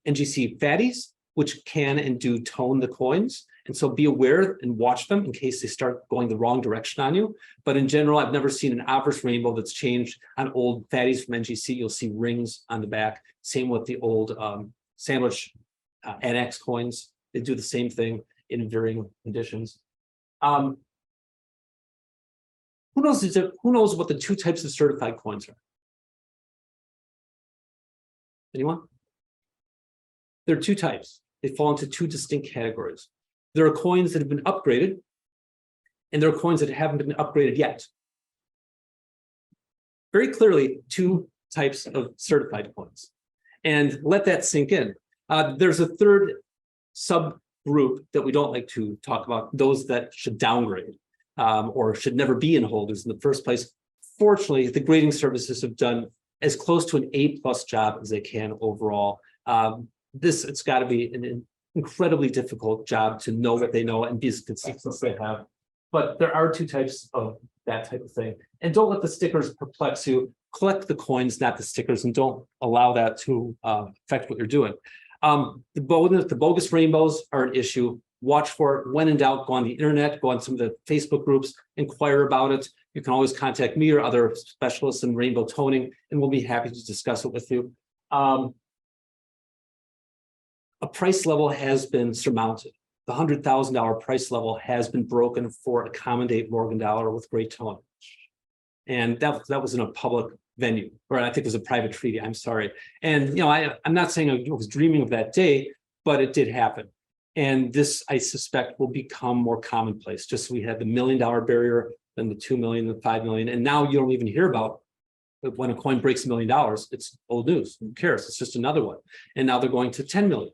NGC fatties, which can and do tone the coins. And so be aware and watch them in case they start going the wrong direction on you. But in general, I've never seen an obverse rainbow that's changed on old fatties from NGC. You'll see rings on the back. Same with the old sandwich NX coins. They do the same thing in varying conditions. Who knows what the two types of certified coins are? Anyone? There are two types. They fall into two distinct categories. There are coins that have been upgraded, and there are coins that haven't been upgraded yet. Very clearly, two types of certified coins. And let that sink in. There's a third subgroup that we don't like to talk about, those that should downgrade or should never be in holders in the first place. Fortunately, the grading services have done as close to an A+ job as they can overall. It's got to be an incredibly difficult job to know what they know and be as consistent as they have. But there are two types of that type of thing. And don't let the stickers perplex you. Collect the coins, not the stickers, and don't allow that to affect what you're doing. The bogus rainbows are an issue. Watch for it. When in doubt, go on the internet, go on some of the Facebook groups, inquire about it. You can always contact me or other specialists in rainbow toning, and we'll be happy to discuss it with you. A price level has been surmounted. The $100,000 price level has been broken for accommodate Morgan Dollar with great tone. And that was in a public venue, or I think it was a private treaty, I'm sorry. And I'm not saying I was dreaming of that day, but it did happen. And this, I suspect, will become more commonplace. Just we had the $1 million barrier, then the 2 million, the 5 million, and now you don't even hear about when a coin breaks $1 million, it's old news. Who cares? It's just another one. And now they're going to 10 million.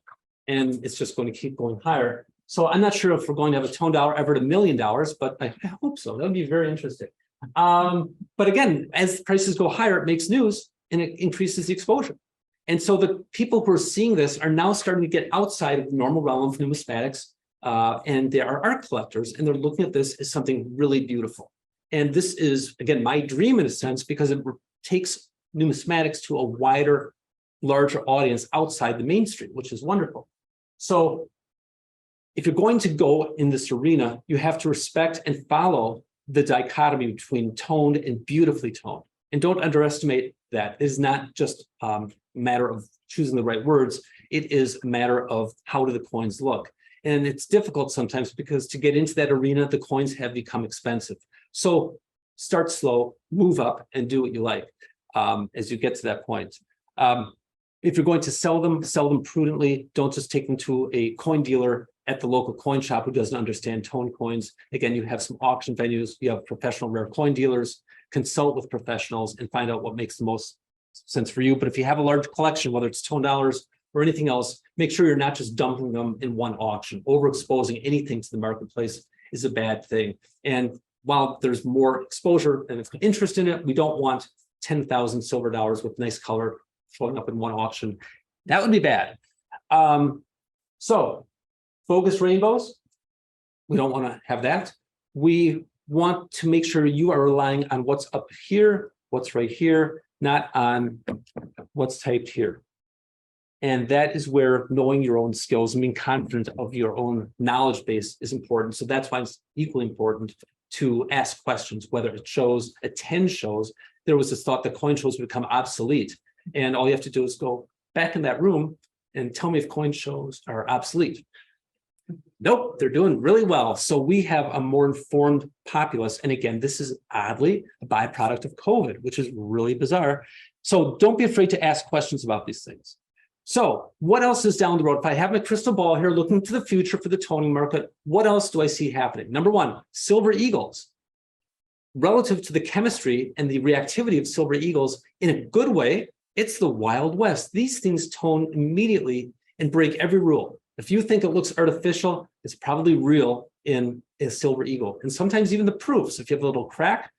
And it's just going to keep going higher. So I'm not sure if we're going to have a tone dollar ever to $1 million, but I hope so. That would be very interesting. But again, as prices go higher, it makes news and it increases the exposure. And so the people who are seeing this are now starting to get outside of the normal realm of numismatics. And they are art collectors, and they're looking at this as something really beautiful. And this is, again, my dream in a sense, because it takes numismatics to a wider, larger audience outside the mainstream, which is wonderful. So if you're going to go in this arena, you have to respect and follow the dichotomy between toned and beautifully toned. And don't underestimate that. It is not just a matter of choosing the right words. It is a matter of how do the coins look. And it's difficult sometimes because to get into that arena, the coins have become expensive. So start slow, move up, and do what you like as you get to that point. If you're going to sell them prudently. Don't just take them to a coin dealer at the local coin shop who doesn't understand tone coins. Again, you have some auction venues, you have professional rare coin dealers, consult with professionals and find out what makes the most sense for you. But if you have a large collection, whether it's tone dollars or anything else, make sure you're not just dumping them in one auction. Overexposing anything to the marketplace is a bad thing. And while there's more exposure and interest in it, we don't want 10,000 silver dollars with nice color showing up in one auction. That would be bad. So focus rainbows, we don't want to have that. We want to make sure you are relying on what's up here, what's right here, not on what's typed here. And that is where knowing your own skills and being confident of your own knowledge base is important. So that's why it's equally important to ask questions, whether it shows, attend shows. There was this thought that coin shows would become obsolete. And all you have to do is go back in that room and tell me if coin shows are obsolete. Nope, they're doing really well. So we have a more informed populace. And again, this is oddly a byproduct of COVID, which is really bizarre. So don't be afraid to ask questions about these things. So what else is down the road? If I have my crystal ball here looking to the future for the toning market, what else do I see happening? Number one, silver eagles. Relative to the chemistry and the reactivity of silver eagles, in a good way, it's the Wild West. These things tone immediately and break every rule. If you think it looks artificial, it's probably real in a silver eagle. And sometimes even the proofs, if you have a little crack,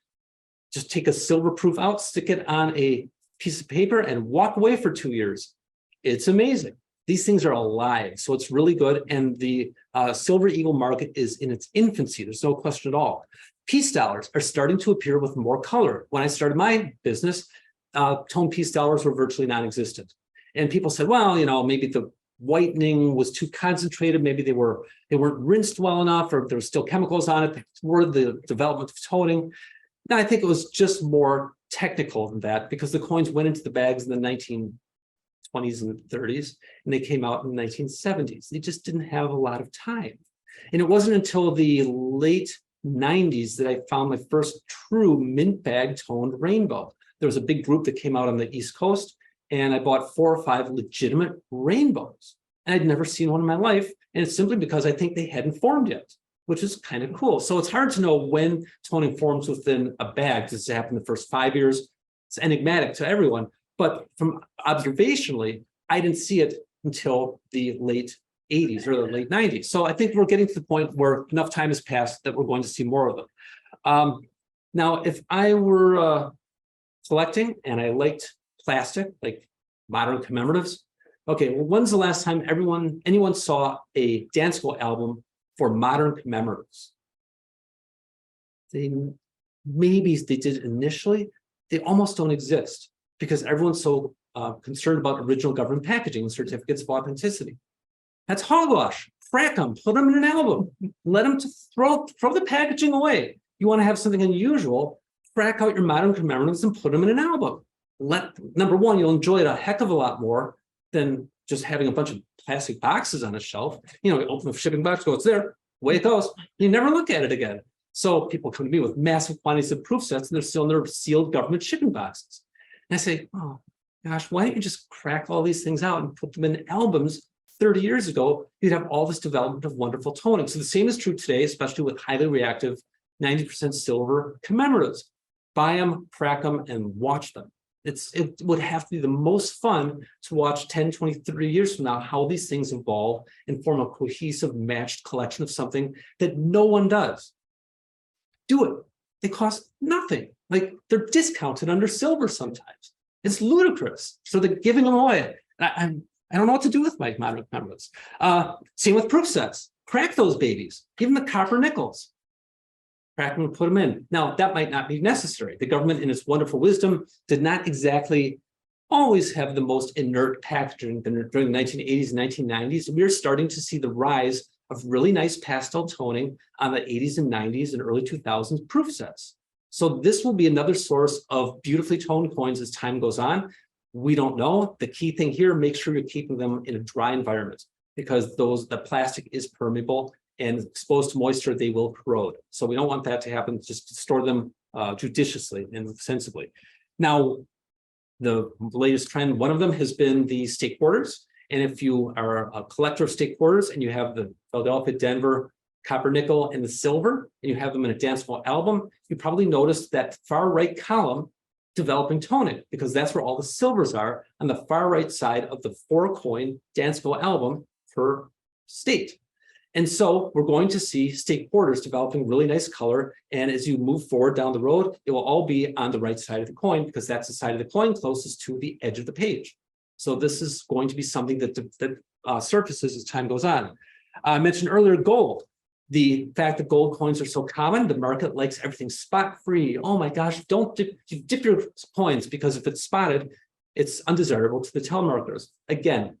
just take a silver proof out, stick it on a piece of paper and walk away for 2 years. It's amazing. These things are alive, so it's really good. And the silver eagle market is in its infancy. There's no question at all. Peace dollars are starting to appear with more color. When I started my business, tone peace dollars were virtually non-existent. And people said, well, you know, maybe the whitening was too concentrated. Maybe they weren't rinsed well enough, or there were still chemicals on it for the development of toning. Now, I think it was just more technical than that, because the coins went into the bags in the 1920s and 30s, and they came out in the 1970s. They just didn't have a lot of time. And it wasn't until the late 90s that I found my first true mint bag toned rainbow. There was a big group that came out on the East Coast, and I bought 4 or 5 legitimate rainbows. And I'd never seen one in my life. And it's simply because I think they hadn't formed yet, which is kind of cool. So it's hard to know when toning forms within a bag. Does it happen the first 5 years? It's enigmatic to everyone. But from observationally, I didn't see it until the late 80s or the late 90s. So I think we're getting to the point where enough time has passed that we're going to see more of them. Now, if I were collecting and I liked plastic, like modern commemoratives, okay, well, when's the last time anyone saw a Dansko album for modern commemoratives? Maybe they did initially. They almost don't exist, because everyone's so concerned about original government packaging and certificates of authenticity. That's hogwash. Crack them, put them in an album, let them throw the packaging away. You want to have something unusual, crack out your modern commemoratives and put them in an album. Number one, you'll enjoy it a heck of a lot more than just having a bunch of plastic boxes on a shelf. You know, you open the shipping box, go, it's there, away it goes. You never look at it again. So people come to me with massive quantities of proof sets, and they're still in their sealed government shipping boxes. And I say, oh gosh, why don't you just crack all these things out and put them in albums? 30 years ago, you'd have all this development of wonderful toning. So the same is true today, especially with highly reactive 90% silver commemoratives. Buy them, crack them, and watch them. It would have to be the most fun to watch 10, 20, 30 years from now how these things evolve and form a cohesive, matched collection of something that no one does. Do it. They cost nothing. Like they're discounted under silver sometimes. It's ludicrous. So they're giving them away. I don't know what to do with my memories. Same with proof sets. Crack those babies. Give them the copper nickels. Crack them and put them in. Now, that might not be necessary. The government, in its wonderful wisdom, did not exactly always have the most inert packaging during the 1980s and 1990s. We are starting to see the rise of really nice pastel toning on the 80s and 90s and early 2000s proof sets. So this will be another source of beautifully toned coins as time goes on. We don't know. The key thing here, make sure you're keeping them in a dry environment because the plastic is permeable and exposed to moisture, they will corrode. So we don't want that to happen. Just store them judiciously and sensibly. Now, the latest trend, one of them has been the state quarters. And if you are a collector of state quarters and you have the Philadelphia, Denver, copper nickel, and the silver, and you have them in a danceable album, you probably noticed that far right column developing toning because that's where all the silvers are on the far right side of the 4-coin danceable album per state. And so we're going to see state quarters developing really nice color. And as you move forward down the road, it will all be on the right side of the coin because that's the side of the coin closest to the edge of the page. So this is going to be something that surfaces as time goes on. I mentioned earlier gold. The fact that gold coins are so common, the market likes everything spot-free. Oh my gosh, don't dip your coins because if it's spotted, it's undesirable to the telemarketers. Again,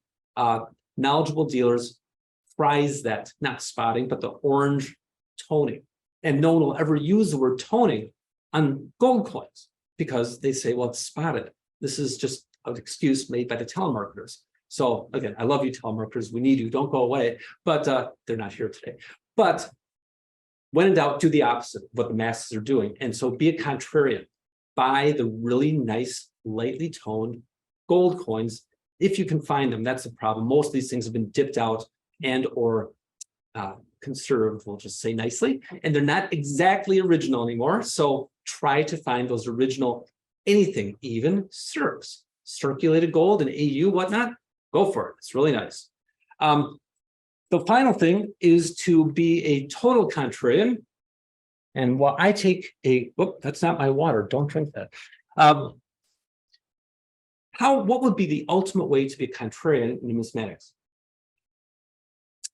knowledgeable dealers prize that, not spotting, but the orange toning. And no one will ever use the word toning on gold coins because they say, well, it's spotted. This is just an excuse made by the telemarketers. So again, I love you telemarketers. We need you. Don't go away. But they're not here today. But when in doubt, do the opposite of what the masses are doing. And so be a contrarian. Buy the really nice, lightly toned gold coins if you can find them. That's the problem. Most of these things have been dipped out and or conserved, we'll just say nicely, and they're not exactly original anymore. So try to find those original anything, even circs, circulated gold and AU, whatnot. Go for it. It's really nice. The final thing is to be a total contrarian. And while I take that's not my water. Don't drink that. What would be the ultimate way to be a contrarian in numismatics?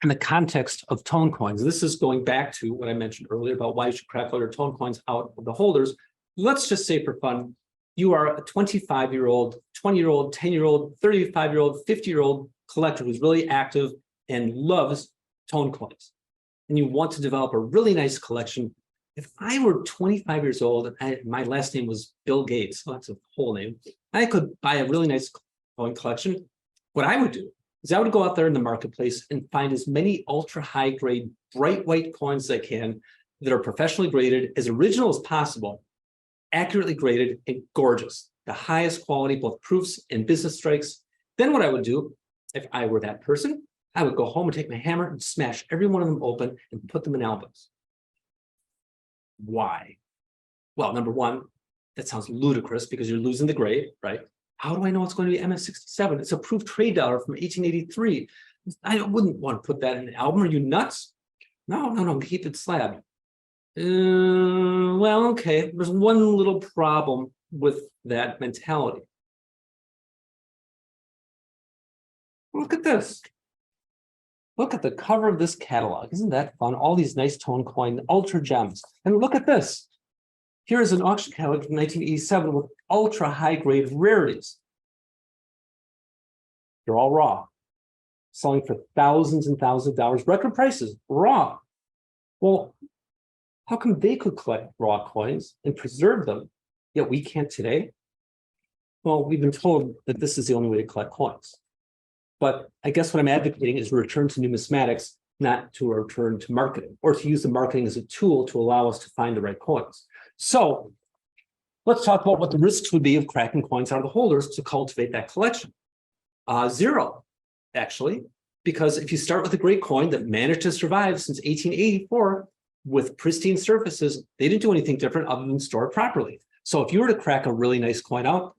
In the context of tone coins, this is going back to what I mentioned earlier about why you should crack all your tone coins out of the holders. Let's just say for fun, you are a 25-year-old, 20-year-old, 10-year-old, 35-year-old, 50-year-old collector who's really active and loves tone coins. And you want to develop a really nice collection. If I were 25 years old and my last name was Bill Gates, so that's a whole name, I could buy a really nice coin collection. What I would do is I would go out there in the marketplace and find as many ultra high grade, bright white coins as I can that are professionally graded, as original as possible, accurately graded and gorgeous, the highest quality, both proofs and business strikes. Then what I would do, if I were that person, I would go home and take my hammer and smash every one of them open and put them in albums. Why? Well, number one, that sounds ludicrous because you're losing the grade, right? How do I know it's going to be MS-67? It's a proof trade dollar from 1883. I wouldn't want to put that in an album. Are you nuts? No, keep it slabbed. Well, okay, there's one little problem with that mentality. Look at this. Look at the cover of this catalog. Isn't that fun? All these nice tone coin, ultra gems. And look at this. Here is an auction catalog from 1987 with ultra high grade rarities. They're all raw, selling for thousands and thousands of dollars, record prices, raw. Well, how come they could collect raw coins and preserve them, yet we can't today? Well, we've been told that this is the only way to collect coins. But I guess what I'm advocating is a return to numismatics, not to a return to marketing, or to use the marketing as a tool to allow us to find the right coins. So let's talk about what the risks would be of cracking coins out of the holders to cultivate that collection. Zero, actually, because if you start with a great coin that managed to survive since 1884 with pristine surfaces, they didn't do anything different other than store it properly. So if you were to crack a really nice coin out,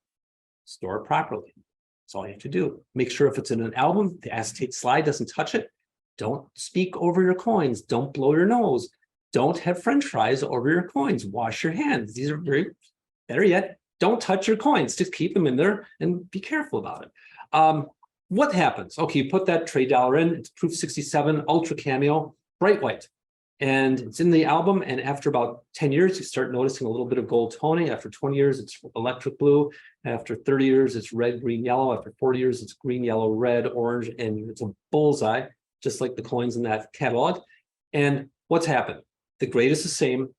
store it properly. That's all you have to do. Make sure if it's in an album, the acetate slide doesn't touch it. Don't speak over your coins. Don't blow your nose. Don't have French fries over your coins. Wash your hands. These are better yet, don't touch your coins. Just keep them in there and be careful about it. What happens? Okay, you put that trade dollar in. It's proof 67, ultra cameo, bright white. And it's in the album. And after about 10 years, you start noticing a little bit of gold toning. After 20 years, it's electric blue. After 30 years, it's red, green, yellow. After 40 years, it's green, yellow, red, orange, and it's a bullseye, just like the coins in that catalog. And what's happened? The grade is the same.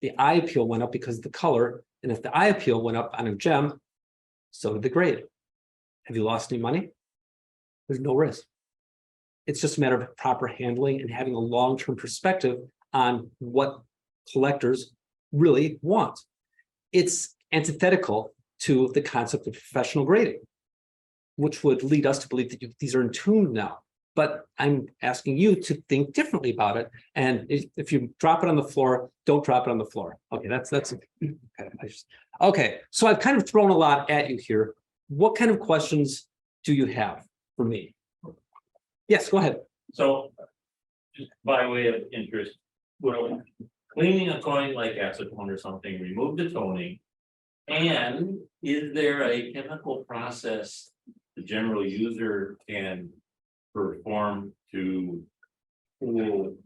The eye appeal went up because of the color. And if the eye appeal went up on a gem, so did the grade. Have you lost any money? There's no risk. It's just a matter of proper handling and having a long-term perspective on what collectors really want. It's antithetical to the concept of professional grading, which would lead us to believe that these are in tune now. But I'm asking you to think differently about it. And if you drop it on the floor, don't drop it on the floor. Okay, that's okay. So I've kind of thrown a lot at you here. What kind of questions do you have for me? Yes, go ahead. So, just by way of interest, well, cleaning a coin like acetone or something, remove the toning. And is there a chemical process the general user can perform to cool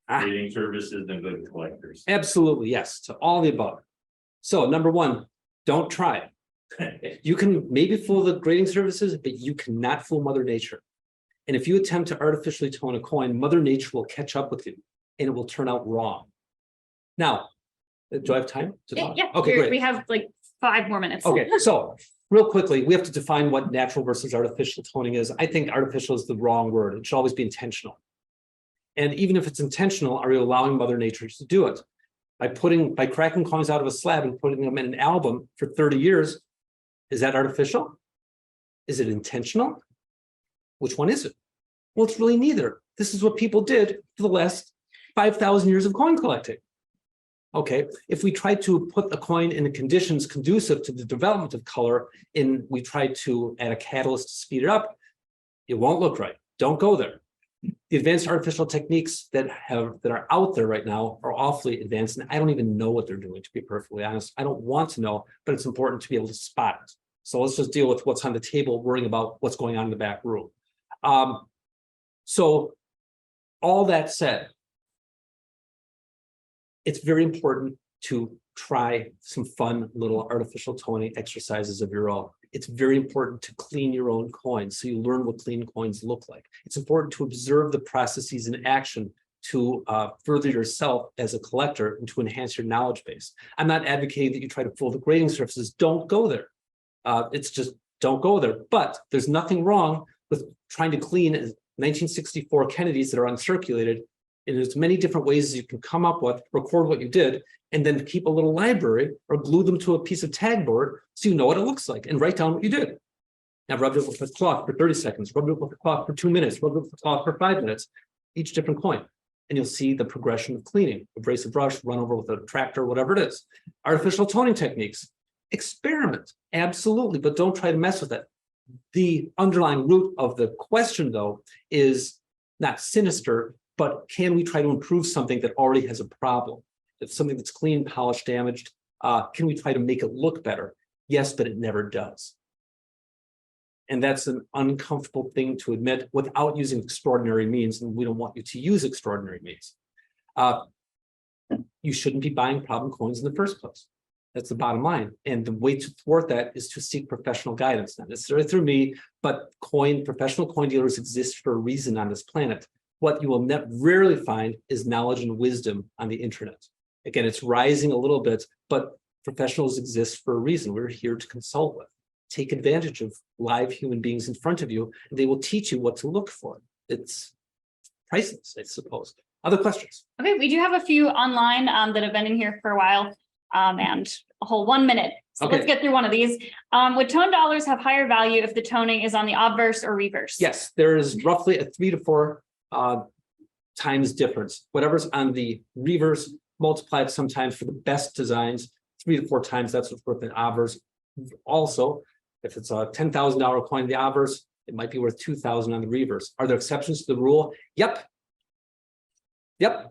grading services and good collectors? Absolutely, yes, to all the above. So number one, don't try it. You can maybe fool the grading services, but you cannot fool Mother Nature. And if you attempt to artificially tone a coin, Mother Nature will catch up with you and it will turn out wrong. Now, do I have time to talk? Yeah, okay, great. We have like 5 more minutes. Okay, so real quickly, we have to define what natural versus artificial toning is. I think artificial is the wrong word. It should always be intentional. And even if it's intentional, are you allowing Mother Nature to do it? By cracking coins out of a slab and putting them in an album for 30 years, is that artificial? Is it intentional? Which one is it? Well, it's really neither. This is what people did for the last 5,000 years of coin collecting. Okay, if we try to put a coin in the conditions conducive to the development of color and we try to add a catalyst to speed it up, it won't look right. Don't go there. The advanced artificial techniques that are out there right now are awfully advanced, and I don't even know what they're doing, to be perfectly honest. I don't want to know, but it's important to be able to spot it. So let's just deal with what's on the table, worrying about what's going on in the back room. So all that said, it's very important to try some fun little artificial toning exercises of your own. It's very important to clean your own coins so you learn what clean coins look like. It's important to observe the processes in action to further yourself as a collector and to enhance your knowledge base. I'm not advocating that you try to fool the grading surfaces. Don't go there. It's just don't go there. But there's nothing wrong with trying to clean 1964 Kennedys that are uncirculated in as many different ways as you can come up with, record what you did, and then keep a little library or glue them to a piece of tag board so you know what it looks like and write down what you did. Now rub it with a cloth for 30 seconds, rub it with a cloth for 2 minutes, rub it with a cloth for 5 minutes, each different coin. And you'll see the progression of cleaning. Abrasive brush, run over with a tractor, whatever it is. Artificial toning techniques, experiment, absolutely, but don't try to mess with it. The underlying root of the question, though, is not sinister, but can we try to improve something that already has a problem? If something that's clean, polished, damaged, can we try to make it look better? Yes, but it never does. And that's an uncomfortable thing to admit without using extraordinary means, and we don't want you to use extraordinary means. You shouldn't be buying problem coins in the first place. That's the bottom line. And the way to thwart that is to seek professional guidance, not necessarily through me, but professional coin dealers exist for a reason on this planet. What you will rarely find is knowledge and wisdom on the internet. Again, it's rising a little bit, but professionals exist for a reason. We're here to consult with. Take advantage of live human beings in front of you, and they will teach you what to look for. It's priceless, I suppose. Other questions? Okay, we do have a few online that have been in here for a while, and a whole 1 minute. So Okay. let's get through one of these. Would tone dollars have higher value if the toning is on the obverse or reverse? Yes, there is roughly a 3 to 4 times difference. Whatever's on the reverse, multiplied sometimes for the best designs, 3 to 4 times that's what's worth in obverse. Also, If it's a $10,000 coin, the obverse, it might be worth 2,000 on the reverse. Are there exceptions to the rule? Yep.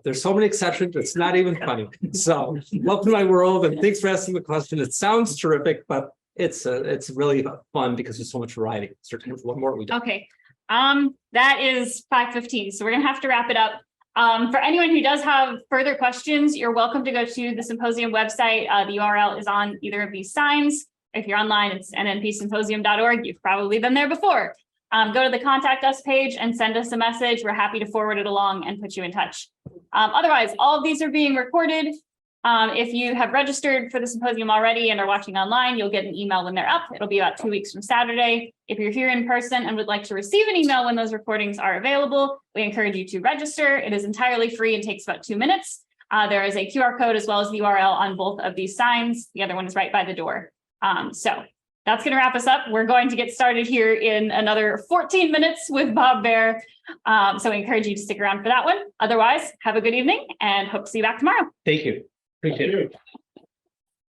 There's so many exceptions, it's not even funny. So welcome to my world, and thanks for asking the question. It sounds terrific, but it's really fun because there's so much variety. Is there time for one more? We don't. Okay, that is 5:15, so we're gonna have to wrap it up. For anyone who does have further questions, you're welcome to go to the symposium website. The URL is on either of these signs. If you're online, it's nnpsymposium.org. You've probably been there before. Go to the contact us page and send us a message. We're happy to forward it along and put you in touch. Otherwise, all of these are being recorded. If you have registered for the symposium already and are watching online, you'll get an email when they're up. It'll be about 2 weeks from Saturday. If you're here in person and would like to receive an email when those recordings are available, we encourage you to register. It is entirely free and takes about 2 minutes. There is a QR code as well as the URL on both of these signs. The other one is right by the door. So that's going to wrap us up. We're going to get started here in another 14 minutes with Bob Bear. So we encourage you to stick around for that one. Otherwise, have a good evening and hope to see you back tomorrow. Thank you. Appreciate it.